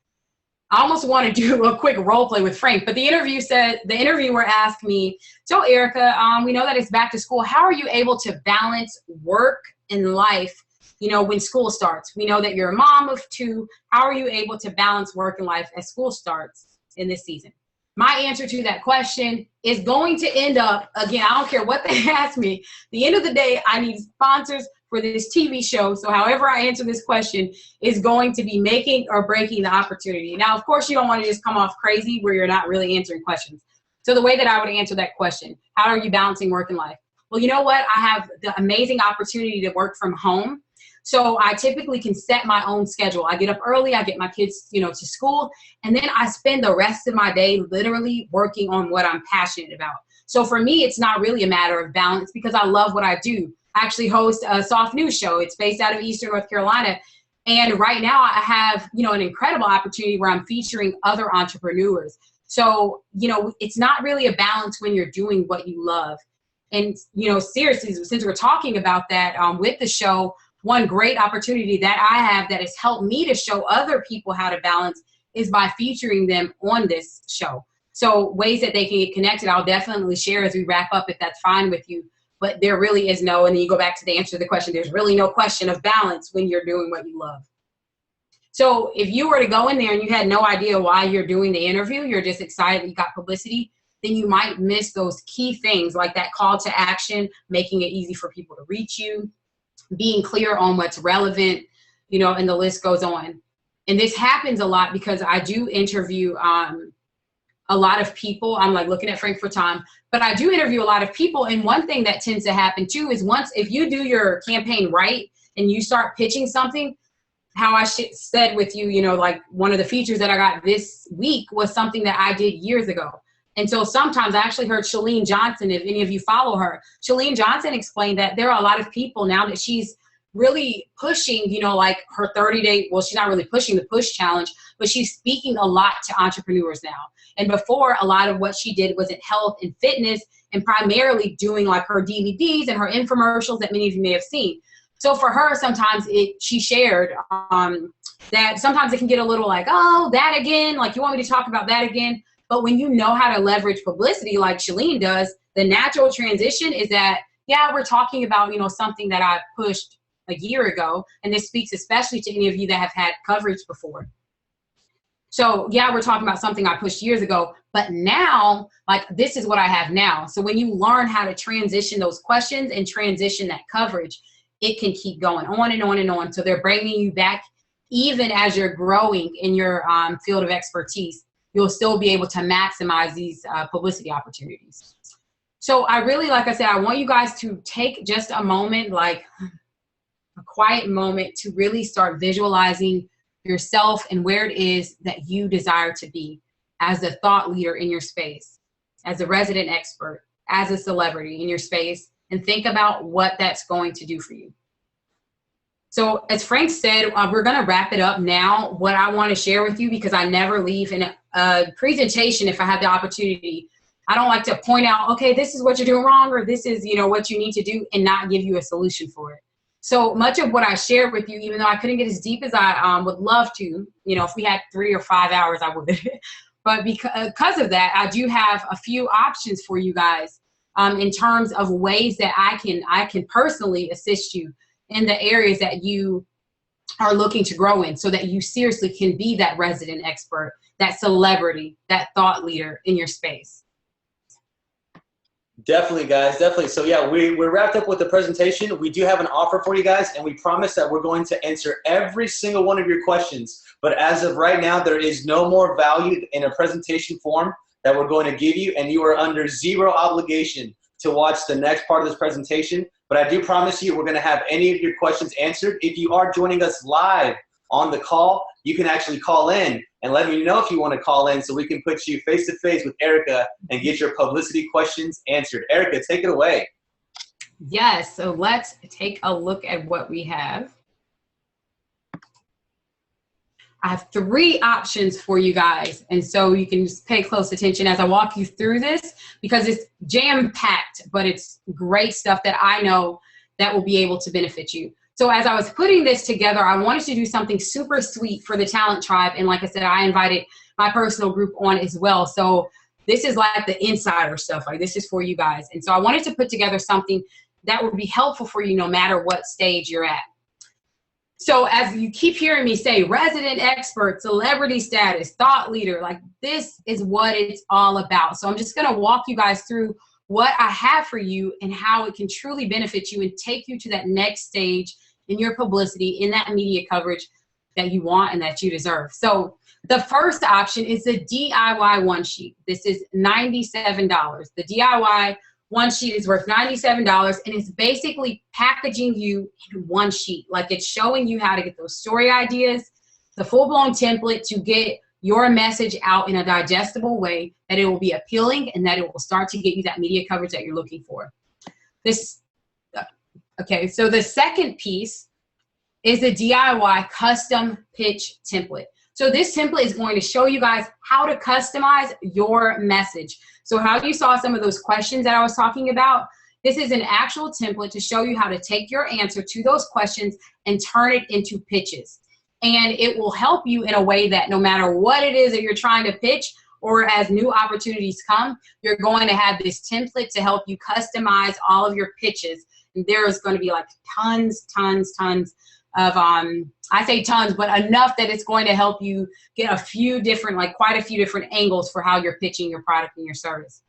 B: I almost want to do a quick role play with Frank, but the interviewer asked me, so Erica, we know that it's back to school. How are you able to balance work and life, when school starts? We know that you're a mom of 2. How are you able to balance work and life as school starts in this season? My answer to that question is going to end up, again, I don't care what they ask me. At the end of the day, I need sponsors for this TV show. So however I answer this question is going to be making or breaking the opportunity. Now, of course, you don't want to just come off crazy where you're not really answering questions. So the way that I would answer that question, how are you balancing work and life? Well, you know what? I have the amazing opportunity to work from home. So I typically can set my own schedule. I get up early, I get my kids, to school, and then I spend the rest of my day literally working on what I'm passionate about. So for me, it's not really a matter of balance because I love what I do. I actually host a soft news show. It's based out of Eastern North Carolina. And right now I have, an incredible opportunity where I'm featuring other entrepreneurs. So, it's not really a balance when you're doing what you love. And, seriously, since we're talking about that with the show, one great opportunity that I have that has helped me to show other people how to balance is by featuring them on this show. So ways that they can get connected, I'll definitely share as we wrap up, if that's fine with you. But there really is no, and then you go back to the answer to the question, there's really no question of balance when you're doing what you love. So if you were to go in there and you had no idea why you're doing the interview, you're just excited that you got publicity, then you might miss those key things like that call to action, making it easy for people to reach you, being clear on what's relevant, and the list goes on. And this happens a lot because I do interview a lot of people. I'm like looking at Frank for time, but I do interview a lot of people. And one thing that tends to happen too is if you do your campaign right and you start pitching something, how I said with you, like one of the features that I got this week was something that I did years ago. And so sometimes I actually heard Chalene Johnson, if any of you follow her, Chalene Johnson explained that there are a lot of people now that she's really pushing, like her 30-day, well, she's not really pushing the push challenge, but she's speaking a lot to entrepreneurs now. And before, a lot of what she did was in health and fitness and primarily doing like her DVDs and her infomercials that many of you may have seen. So for her, sometimes she shared that sometimes it can get a little like, oh, that again, like you want me to talk about that again. But when you know how to leverage publicity like Chalene does, the natural transition is that, yeah, we're talking about, something that I pushed a year ago. And this speaks especially to any of you that have had coverage before. So yeah, we're talking about something I pushed years ago, but now, like, this is what I have now. So when you learn how to transition those questions and transition that coverage, it can keep going on and on and on. So they're bringing you back even as you're growing in your field of expertise. you'll still be able to maximize these publicity opportunities. So I really, like I said, I want you guys to take just a moment, like a quiet moment, to really start visualizing yourself and where it is that you desire to be as a thought leader in your space, as a resident expert, as a celebrity in your space, and think about what that's going to do for you. So as Frank said, we're going to wrap it up now. What I want to share with you, because I never leave in a presentation if I have the opportunity, I don't like to point out, okay, this is what you're doing wrong, or this is, what you need to do, and not give you a solution for it. So much of what I shared with you, even though I couldn't get as deep as I would love to, if we had 3 or 5 hours, I would. But because of that, I do have a few options for you guys in terms of ways that I can personally assist you in the areas that you are looking to grow in, so that you seriously can be that resident expert, that celebrity, that thought leader in your space.
A: Definitely, guys, definitely. So yeah, we're wrapped up with the presentation. We do have an offer for you guys, and we promise that we're going to answer every single one of your questions. But as of right now, there is no more value in a presentation form that we're going to give you, and you are under zero obligation to watch the next part of this presentation. But I do promise you we're going to have any of your questions answered. If you are joining us live on the call, you can actually call in and let me know if you want to call in, so we can put you face to face with Erica and get your publicity questions answered. Erica, take it away.
B: Yes, so let's take a look at what we have. I have 3 options for you guys, and so you can just pay close attention as I walk you through this, because it's jam-packed, but it's great stuff that I know that will be able to benefit you. So as I was putting this together, I wanted to do something super sweet for the Talent Tribe, and like I said, I invited my personal group on as well. So this is like the insider stuff, like this is for you guys. And so I wanted to put together something that would be helpful for you no matter what stage you're at. So as you keep hearing me say, resident expert, celebrity status, thought leader, like this is what it's all about. So I'm just going to walk you guys through what I have for you and how it can truly benefit you and take you to that next stage in your publicity, in that media coverage that you want and that you deserve. So the first option is the DIY one sheet. This is $97. The DIY one sheet is worth $97, and it's basically packaging you in one sheet. Like, it's showing you how to get those story ideas, the full-blown template to get your message out in a digestible way, that it will be appealing and that it will start to get you that media coverage that you're looking for. Okay, so the second piece is the DIY custom pitch template. So this template is going to show you guys how to customize your message. So how you saw some of those questions that I was talking about, this is an actual template to show you how to take your answer to those questions and turn it into pitches. And it will help you in a way that no matter what it is that you're trying to pitch, or as new opportunities come, you're going to have this template to help you customize all of your pitches. And there is going to be like tons of, I say tons, but enough that it's going to help you get a few different, like quite a few different angles for how you're pitching your product and your service.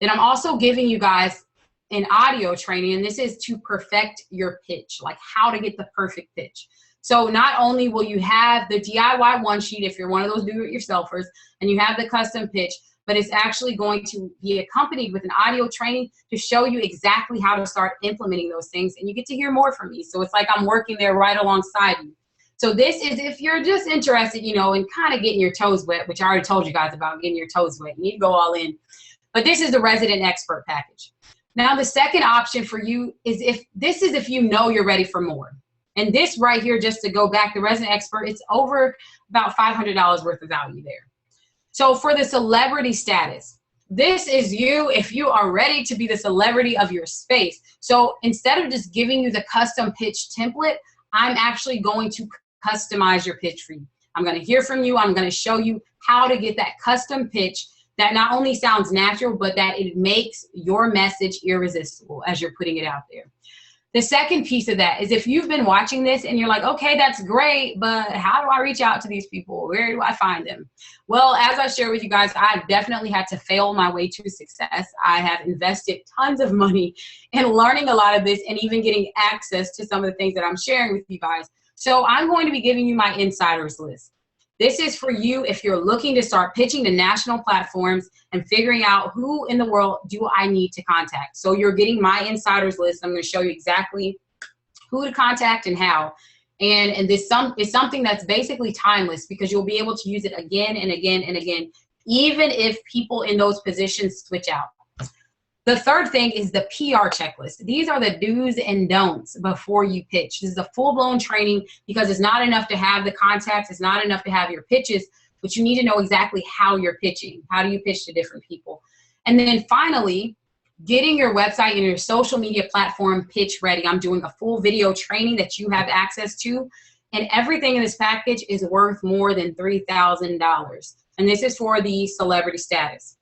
B: Then I'm also giving you guys an audio training, and this is to perfect your pitch, like how to get the perfect pitch. So not only will you have the DIY one sheet if you're one of those do-it-yourselfers, and you have the custom pitch, but it's actually going to be accompanied with an audio training to show you exactly how to start implementing those things, and you get to hear more from me. So it's like I'm working there right alongside you. So this is if you're just interested, you know, in kind of getting your toes wet, which I already told you guys about getting your toes wet. You need to go all in. But this is the resident expert package. Now the second option for you is if you know you're ready for more. And this right here, just to go back, the resident expert, it's over about $500 worth of value there. So for the celebrity status, this is you if you are ready to be the celebrity of your space. So instead of just giving you the custom pitch template, I'm actually going to customize your pitch for you. I'm going to hear from you. I'm going to show you how to get that custom pitch that not only sounds natural, but that it makes your message irresistible as you're putting it out there. The second piece of that is if you've been watching this and you're like, okay, that's great, but how do I reach out to these people? Where do I find them? Well, as I shared with you guys, I've definitely had to fail my way to success. I have invested tons of money in learning a lot of this and even getting access to some of the things that I'm sharing with you guys. So I'm going to be giving you my insiders list. This is for you if you're looking to start pitching to national platforms and figuring out who in the world do I need to contact. So you're getting my insiders list. I'm going to show you exactly who to contact and how. And this is something that's basically timeless because you'll be able to use it again and again and again, even if people in those positions switch out. The third thing is the PR checklist. These are the do's and don'ts before you pitch. This is a full-blown training because it's not enough to have the contacts. It's not enough to have your pitches, but you need to know exactly how you're pitching. How do you pitch to different people? And then finally, getting your website and your social media platform pitch ready. I'm doing a full video training that you have access to, and everything in this package is worth more than $3,000. And this is for the celebrity status.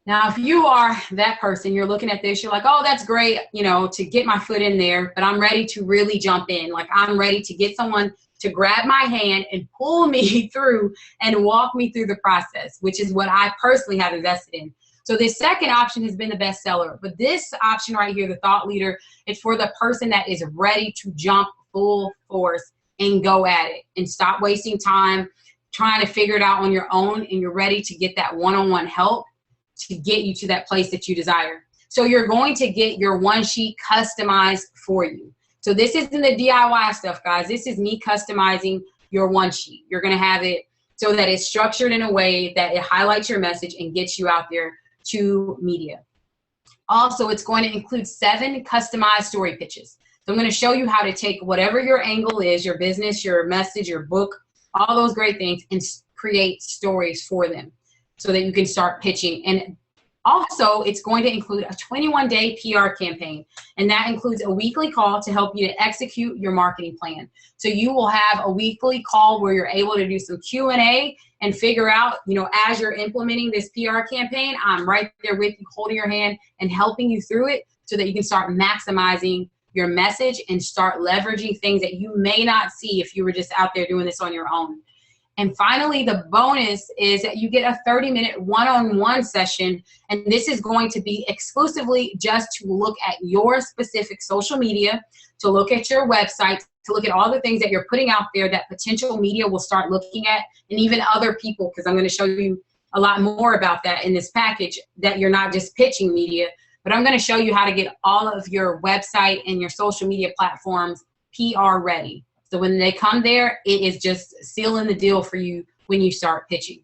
B: Now, if you are that person, you're looking at this, you're like, oh, that's great, you know, to get my foot in there, but I'm ready to really jump in. Like, I'm ready to get someone to grab my hand and pull me through and walk me through the process, which is what I personally have invested in. So this second option has been the best seller, but this option right here, the thought leader, is for the person that is ready to jump full force and go at it and stop wasting time trying to figure it out on your own, and you're ready to get that one-on-one help to get you to that place that you desire. So you're going to get your one sheet customized for you. So this isn't the DIY stuff, guys. This is me customizing your one sheet. You're going to have it so that it's structured in a way that it highlights your message and gets you out there to media. Also, it's going to include 7 customized story pitches. So I'm going to show you how to take whatever your angle is, your business, your message, your book, all those great things, and create stories for them so that you can start pitching. And also, it's going to include a 21-day PR campaign, and that includes a weekly call to help you to execute your marketing plan. So you will have a weekly call where you're able to do some Q&A and figure out, you know, as you're implementing this PR campaign, I'm right there with you, holding your hand and helping you through it so that you can start maximizing your message and start leveraging things that you may not see if you were just out there doing this on your own. And finally, the bonus is that you get a 30-minute one-on-one session, and this is going to be exclusively just to look at your specific social media, to look at your website, to look at all the things that you're putting out there that potential media will start looking at, and even other people, because I'm going to show you a lot more about that in this package, that you're not just pitching media, but I'm going to show you how to get all of your website and your social media platforms PR ready. So when they come there, it is just sealing the deal for you when you start pitching.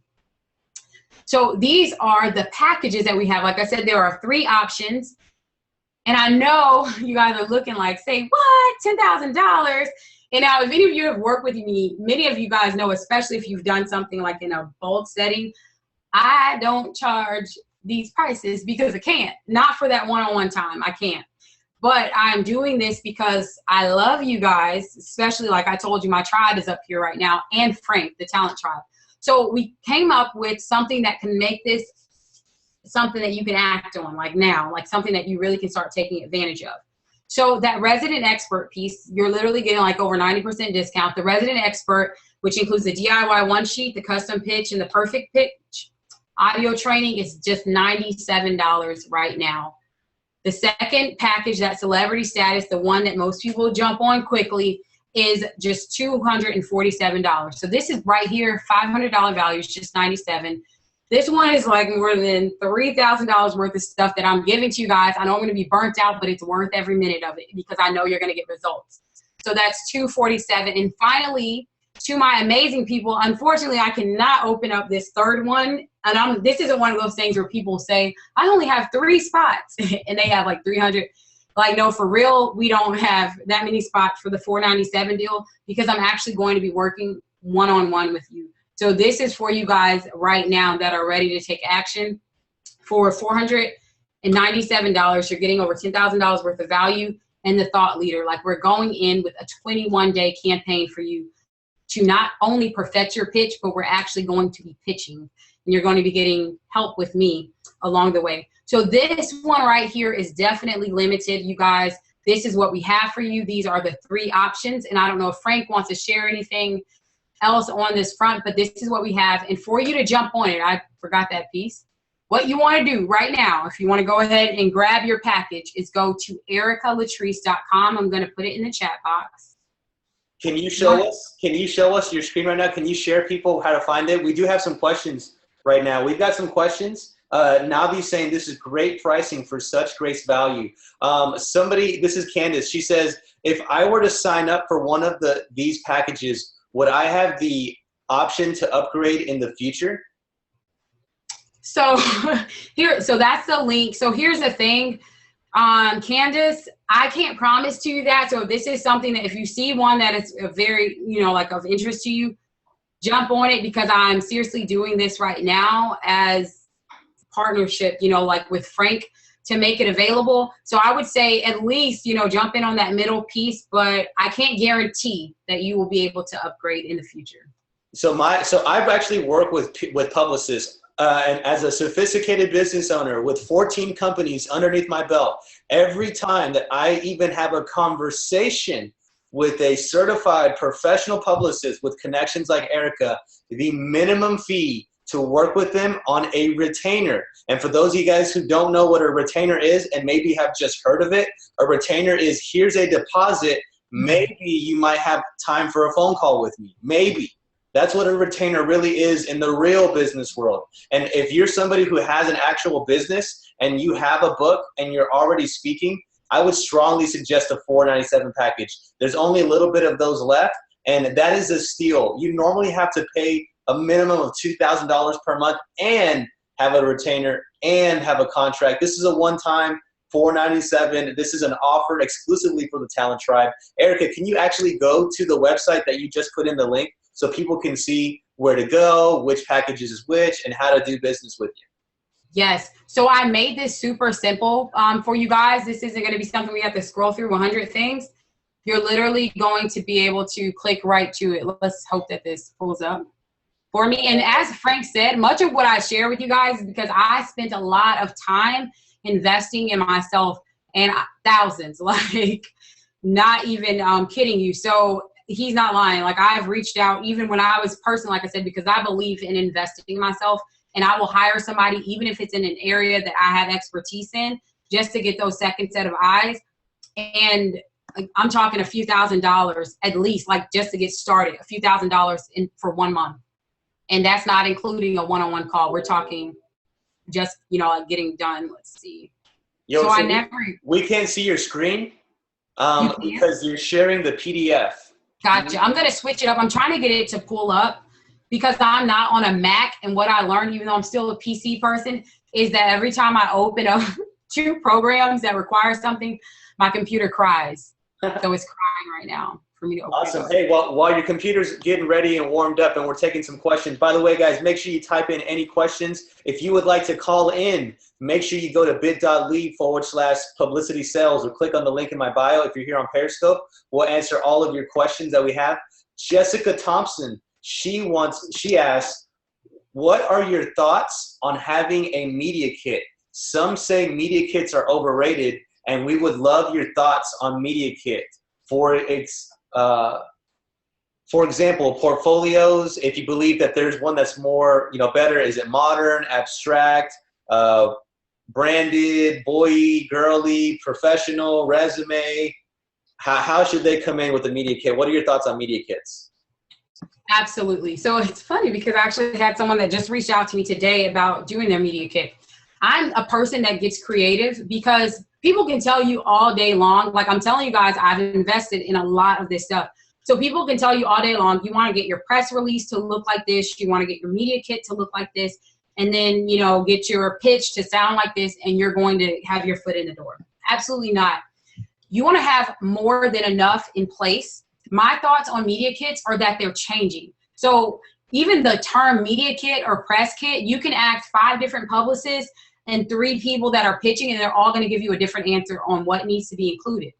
B: So these are the packages that we have. Like I said, there are 3 options. And I know you guys are looking like, say, what? $10,000? And now if any of you have worked with me, many of you guys know, especially if you've done something like in a bulk setting, I don't charge these prices because I can't. Not for that one-on-one time. I can't. But I'm doing this because I love you guys, especially like I told you, my tribe is up here right now, and Frank, the talent tribe. So we came up with something that can make this something that you can act on, like now, like something that you really can start taking advantage of. So that resident expert piece, you're literally getting like over 90% discount. The resident expert, which includes the DIY one sheet, the custom pitch, and the perfect pitch audio training, is just $97 right now. The second package, that celebrity status, the one that most people jump on quickly, is just $247. So this is right here, $500 value, is just $97. This one is like more than $3,000 worth of stuff that I'm giving to you guys. I know I'm going to be burnt out, but it's worth every minute of it because I know you're going to get results. So that's $247. And finally, to my amazing people, unfortunately, I cannot open up this third one. And this isn't one of those things where people say, I only have 3 spots and they have like 300. Like, no, for real, we don't have that many spots for the $497 deal because I'm actually going to be working one-on-one with you. So this is for you guys right now that are ready to take action. For $497, you're getting over $10,000 worth of value and the thought leader. Like, we're going in with a 21-day campaign for you to not only perfect your pitch, but we're actually going to be pitching. And you're going to be getting help with me along the way. So this one right here is definitely limited, you guys. This is what we have for you. These are the 3 options. And I don't know if Frank wants to share anything else on this front, but this is what we have. And for you to jump on it, I forgot that piece. What you want to do right now, if you want to go ahead and grab your package, is go to ericalatrice.com. I'm going to put it in the chat box.
A: Can you show us? Can you show us your screen right now? Can you share people how to find it? We do have some questions right now. We've got some questions. Navi's saying this is great pricing for such great value. This is Candace. She says, if I were to sign up for one of these packages, would I have the option to upgrade in the future?
B: So so that's the link. So here's the thing, Candace, I can't promise to you that. So if this is something that if you see one that is a very, like of interest to you, jump on it, because I'm seriously doing this right now as partnership, like with Frank, to make it available. So I would say at least, jump in on that middle piece, but I can't guarantee that you will be able to upgrade in the future. So
A: I've actually worked with Publicis, and as a sophisticated business owner with 14 companies underneath my belt, every time that I even have a conversation with a certified professional publicist with connections like Erica, the minimum fee to work with them on a retainer. And for those of you guys who don't know what a retainer is and maybe have just heard of it, a retainer is, here's a deposit. Maybe you might have time for a phone call with me. Maybe. That's what a retainer really is in the real business world. And if you're somebody who has an actual business and you have a book and you're already speaking, I would strongly suggest a $497 package. There's only a little bit of those left, and that is a steal. You normally have to pay a minimum of $2,000 per month and have a retainer and have a contract. This is a one-time $497. This is an offer exclusively for the Talent Tribe. Erica, can you actually go to the website that you just put in the link so people can see where to go, which packages is which, and how to do business with you?
B: Yes. So I made this super simple for you guys. This isn't going to be something we have to scroll through 100 things. You're literally going to be able to click right to it. Let's hope that this pulls up for me. And as Frank said, much of what I share with you guys is because I spent a lot of time investing in myself, and thousands, like not even kidding you. So he's not lying. Like, I've reached out even when I was personally, like I said, because I believe in investing in myself, and I will hire somebody, even if it's in an area that I have expertise in, just to get those second set of eyes. And I'm talking a few $1,000s at least, like just to get started, a few $1,000s for 1 month. And that's not including a one-on-one call. We're talking just, like getting done. Let's see.
A: So we can't see your screen because you're sharing the PDF.
B: Gotcha. I'm going to switch it up. I'm trying to get it to pull up because I'm not on a Mac. And what I learned, even though I'm still a PC person, is that every time I open up 2 programs that require something, my computer cries. So it's crying right now for me to open
A: Awesome. Hey, while your computer's getting ready and warmed up and we're taking some questions, by the way, guys, make sure you type in any questions. If you would like to call in, make sure you go to bit.ly/publicity sales or click on the link in my bio. If you're here on Periscope, we'll answer all of your questions that we have. Jessica Thompson, she asks, what are your thoughts on having a media kit? Some say media kits are overrated, and we would love your thoughts on media kit. For example, portfolios, if you believe that there's one that's more, better, is it modern, abstract, branded, boy, girly, professional, resume? How should they come in with a media kit? What are your thoughts on media kits?
B: Absolutely. So it's funny because I actually had someone that just reached out to me today about doing their media kit. I'm a person that gets creative because people can tell you all day long, like I'm telling you guys, I've invested in a lot of this stuff. So people can tell you all day long, you want to get your press release to look like this, you want to get your media kit to look like this, and then, get your pitch to sound like this, and you're going to have your foot in the door. Absolutely not. You want to have more than enough in place. My thoughts on media kits are that they're changing. So even the term media kit or press kit, you can ask 5 different publicists and 3 people that are pitching, and they're all going to give you a different answer on what needs to be included.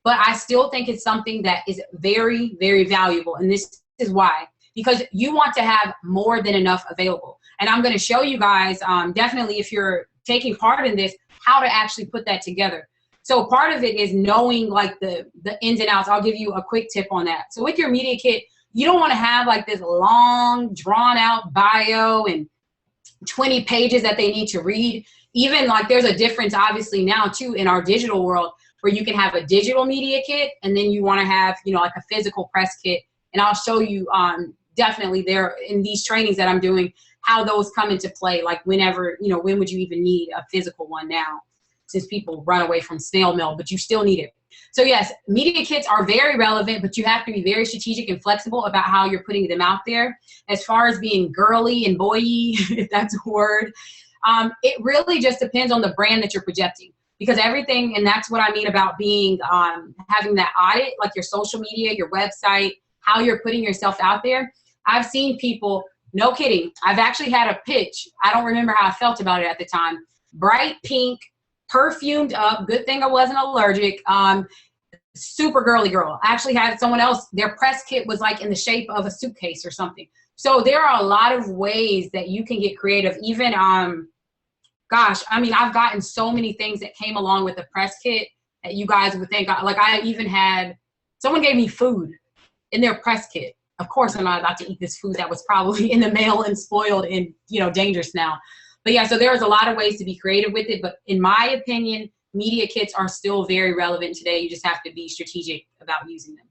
B: But I still think it's something that is very, very valuable. And this is why, because you want to have more than enough available. And I'm going to show you guys, definitely if you're taking part in this, how to actually put that together. So part of it is knowing like the ins and outs. I'll give you a quick tip on that. So with your media kit, you don't want to have like this long drawn out bio and 20 pages that they need to read. Even like there's a difference obviously now too in our digital world where you can have a digital media kit, and then you want to have, you know, like a physical press kit. And I'll show you definitely there in these trainings that I'm doing how those come into play. Like whenever, you know, when would you even need a physical one now, since people run away from snail mail, but you still need it. So yes, media kits are very relevant, but you have to be very strategic and flexible about how you're putting them out there. As far as being girly and boy-y, if that's a word, it really just depends on the brand that you're projecting. Because everything, and that's what I mean about being, having that audit, like your social media, your website, how you're putting yourself out there. I've seen people, no kidding, I've actually had a pitch. I don't remember how I felt about it at the time. Bright pink, perfumed up, good thing I wasn't allergic, super girly girl. I actually had someone else, their press kit was like in the shape of a suitcase or something. So there are a lot of ways that you can get creative. Even, gosh, I mean, I've gotten so many things that came along with the press kit that you guys would think, like I even had, someone gave me food in their press kit. Of course, I'm not about to eat this food that was probably in the mail and spoiled and, you know, dangerous now. But yeah, so there's a lot of ways to be creative with it. But in my opinion, media kits are still very relevant today. You just have to be strategic about using them.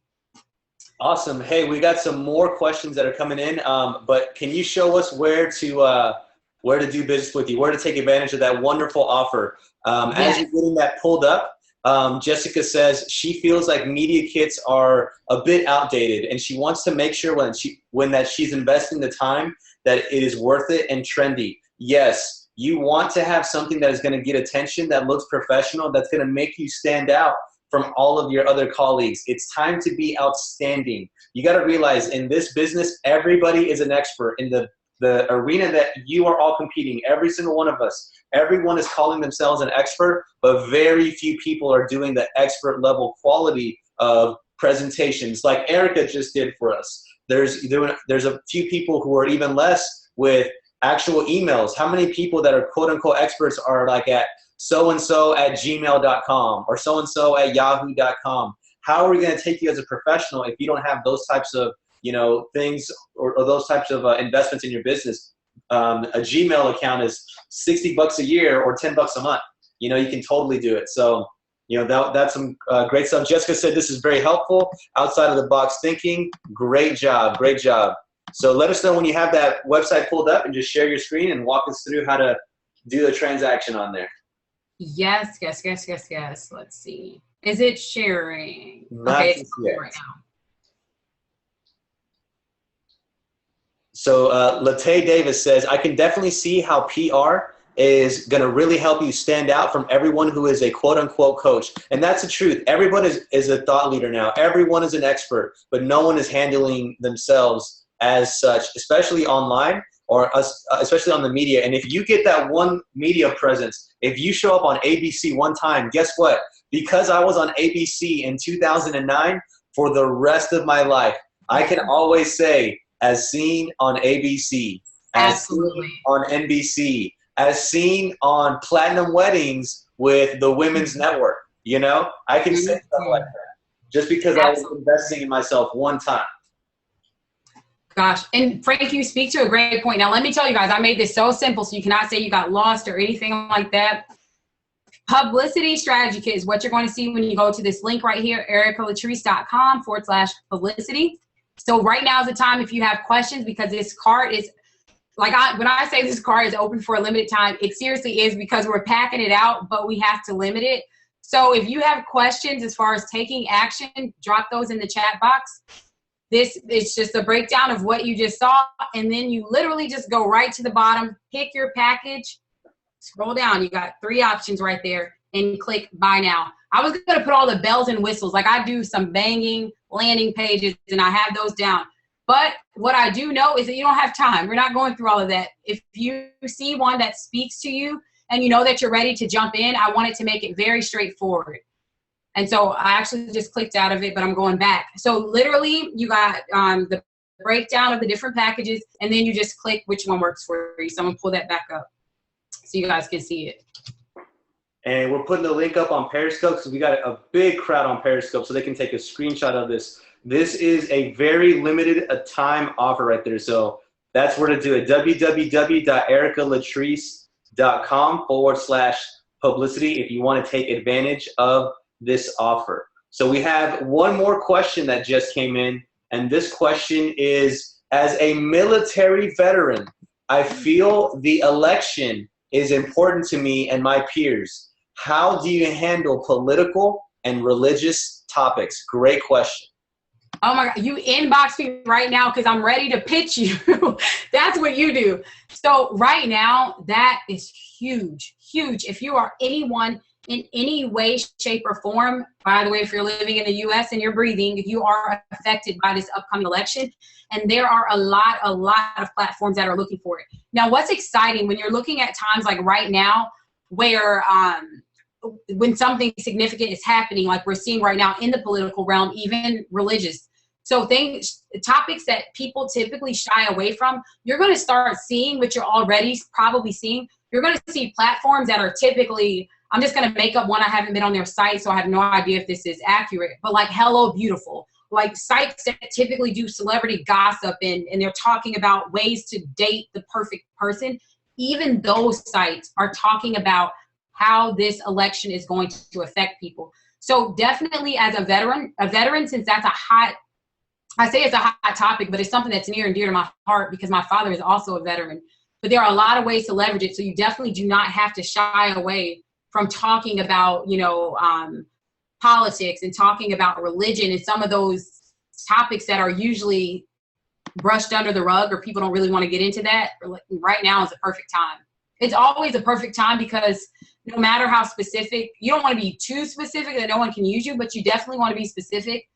A: Awesome. Hey, we got some more questions that are coming in, but can you show us where to do business with you, where to take advantage of that wonderful offer? As you're getting that pulled up, Jessica says she feels like media kits are a bit outdated, and she wants to make sure when she's investing the time that it is worth it and trendy. Yes, you want to have something that is going to get attention, that looks professional, that's going to make you stand out from all of your other colleagues. It's time to be outstanding. You got to realize in this business, everybody is an expert in the arena that you are all competing. Every single one of us, everyone is calling themselves an expert, but very few people are doing the expert level quality of presentations like Erica just did for us. There's a few people who are even less with actual emails. How many people that are quote unquote experts are like at so-and-so at gmail.com or so-and-so at yahoo.com? How are we going to take you as a professional if you don't have those types of, you know, things or those types of investments in your business? A Gmail account is $60 a year or $10 a month. You know, you can totally do it. So, you know, that's some great stuff. Jessica said this is very helpful. Outside of the box thinking. Great job. Great job. So let us know when you have that website pulled up and just share your screen and walk us through how to do the transaction on there.
B: Yes. Let's see. Is it sharing?
A: Not
B: okay, it's
A: yet.
B: right now.
A: So Latay Davis says, I can definitely see how PR is going to really help you stand out from everyone who is a quote-unquote coach. And that's the truth. Everyone is a thought leader now. Everyone is an expert, but no one is handling themselves as such, especially online or especially on the media. And if you get that one media presence, if you show up on ABC one time, guess what? Because I was on ABC in 2009, for the rest of my life, I can always say, as seen on ABC, as
B: Absolutely.
A: seen on NBC, as seen on Platinum Weddings with the Women's Network. You know, I can say stuff like that just because I was investing in myself one time.
B: Gosh, and Frank, you speak to a great point. Now, let me tell you guys, I made this so simple so you cannot say you got lost or anything like that. Publicity Strategy Kit is what you're going to see when you go to this link right here, ericalatrice.com/publicity. So right now is the time if you have questions, because this card is, like when I say this card is open for a limited time, it seriously is, because we're packing it out, but we have to limit it. So if you have questions as far as taking action, drop those in the chat box. It's just a breakdown of what you just saw, and then you literally just go right to the bottom, pick your package, scroll down. You got 3 options right there, and click Buy Now. I was going to put all the bells and whistles. Like I do some banging landing pages, and I have those down. But what I do know is that you don't have time. We're not going through all of that. If you see one that speaks to you and you know that you're ready to jump in, I wanted to make it very straightforward. And so I actually just clicked out of it, but I'm going back. So literally you got the breakdown of the different packages, and then you just click which one works for you. So I'm gonna pull that back up so you guys can see it.
A: And we're putting the link up on Periscope because we got a big crowd on Periscope so they can take a screenshot of this. This is a very limited time offer right there. So that's where to do it. www.ericalatrice.com/publicity if you want to take advantage of this offer. So we have one more question that just came in, and this question is, as a military veteran, I feel the election is important to me and my peers. How do you handle political and religious topics? Great question.
B: Oh my God, you inbox me right now because I'm ready to pitch you. That's what you do. So right now, that is huge, huge. If you are anyone in any way, shape, or form, by the way, if you're living in the US and you're breathing, you are affected by this upcoming election. And there are a lot of platforms that are looking for it. Now, what's exciting when you're looking at times like right now where when something significant is happening, like we're seeing right now in the political realm, even religious. So topics that people typically shy away from, you're going to start seeing, which you're already probably seeing. You're going to see platforms that are typically, I'm just going to make up one. I haven't been on their site, so I have no idea if this is accurate, but like Hello Beautiful, like sites that typically do celebrity gossip and they're talking about ways to date the perfect person. Even those sites are talking about how this election is going to affect people. So definitely as a veteran, since that's I say it's a hot topic, but it's something that's near and dear to my heart because my father is also a veteran. But there are a lot of ways to leverage it. So you definitely do not have to shy away from talking about, politics and talking about religion and some of those topics that are usually brushed under the rug or people don't really want to get into that. Right now is the perfect time. It's always a perfect time because no matter how specific, you don't want to be too specific that no one can use you, but you definitely want to be specific.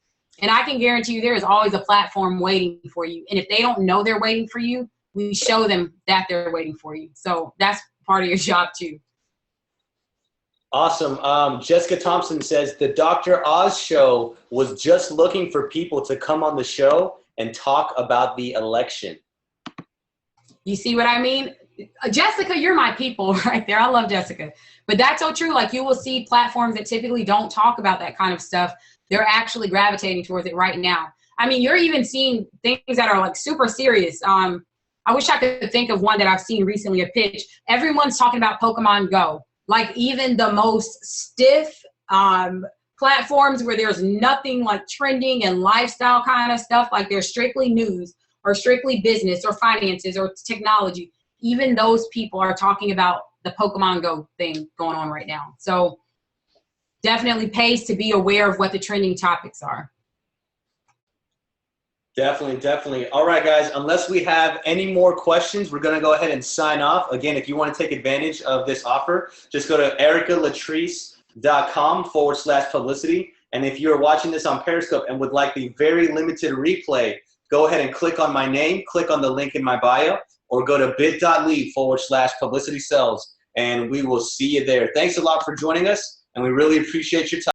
B: And I can guarantee you there is always a platform waiting for you. And if they don't know they're waiting for you, we show them that they're waiting for you. So that's part of your job too.
A: Awesome. Jessica Thompson says, the Dr. Oz show was just looking for people to come on the show and talk about the election.
B: You see what I mean? Jessica, you're my people right there. I love Jessica. But that's so true. Like you will see platforms that typically don't talk about that kind of stuff. They're actually gravitating towards it right now. I mean, you're even seeing things that are like super serious. I wish I could think of one that I've seen recently, a pitch. Everyone's talking about Pokemon Go. Like even the most stiff platforms where there's nothing like trending and lifestyle kind of stuff, like they're strictly news or strictly business or finances or technology. Even those people are talking about the Pokemon Go thing going on right now. So definitely pays to be aware of what the trending topics are.
A: Definitely. All right, guys, unless we have any more questions, we're going to go ahead and sign off. Again, if you want to take advantage of this offer, just go to ericalatrice.com/publicity. And if you're watching this on Periscope and would like the very limited replay, go ahead and click on my name, click on the link in my bio, or go to bit.ly/publicity sells, and we will see you there. Thanks a lot for joining us, and we really appreciate your time.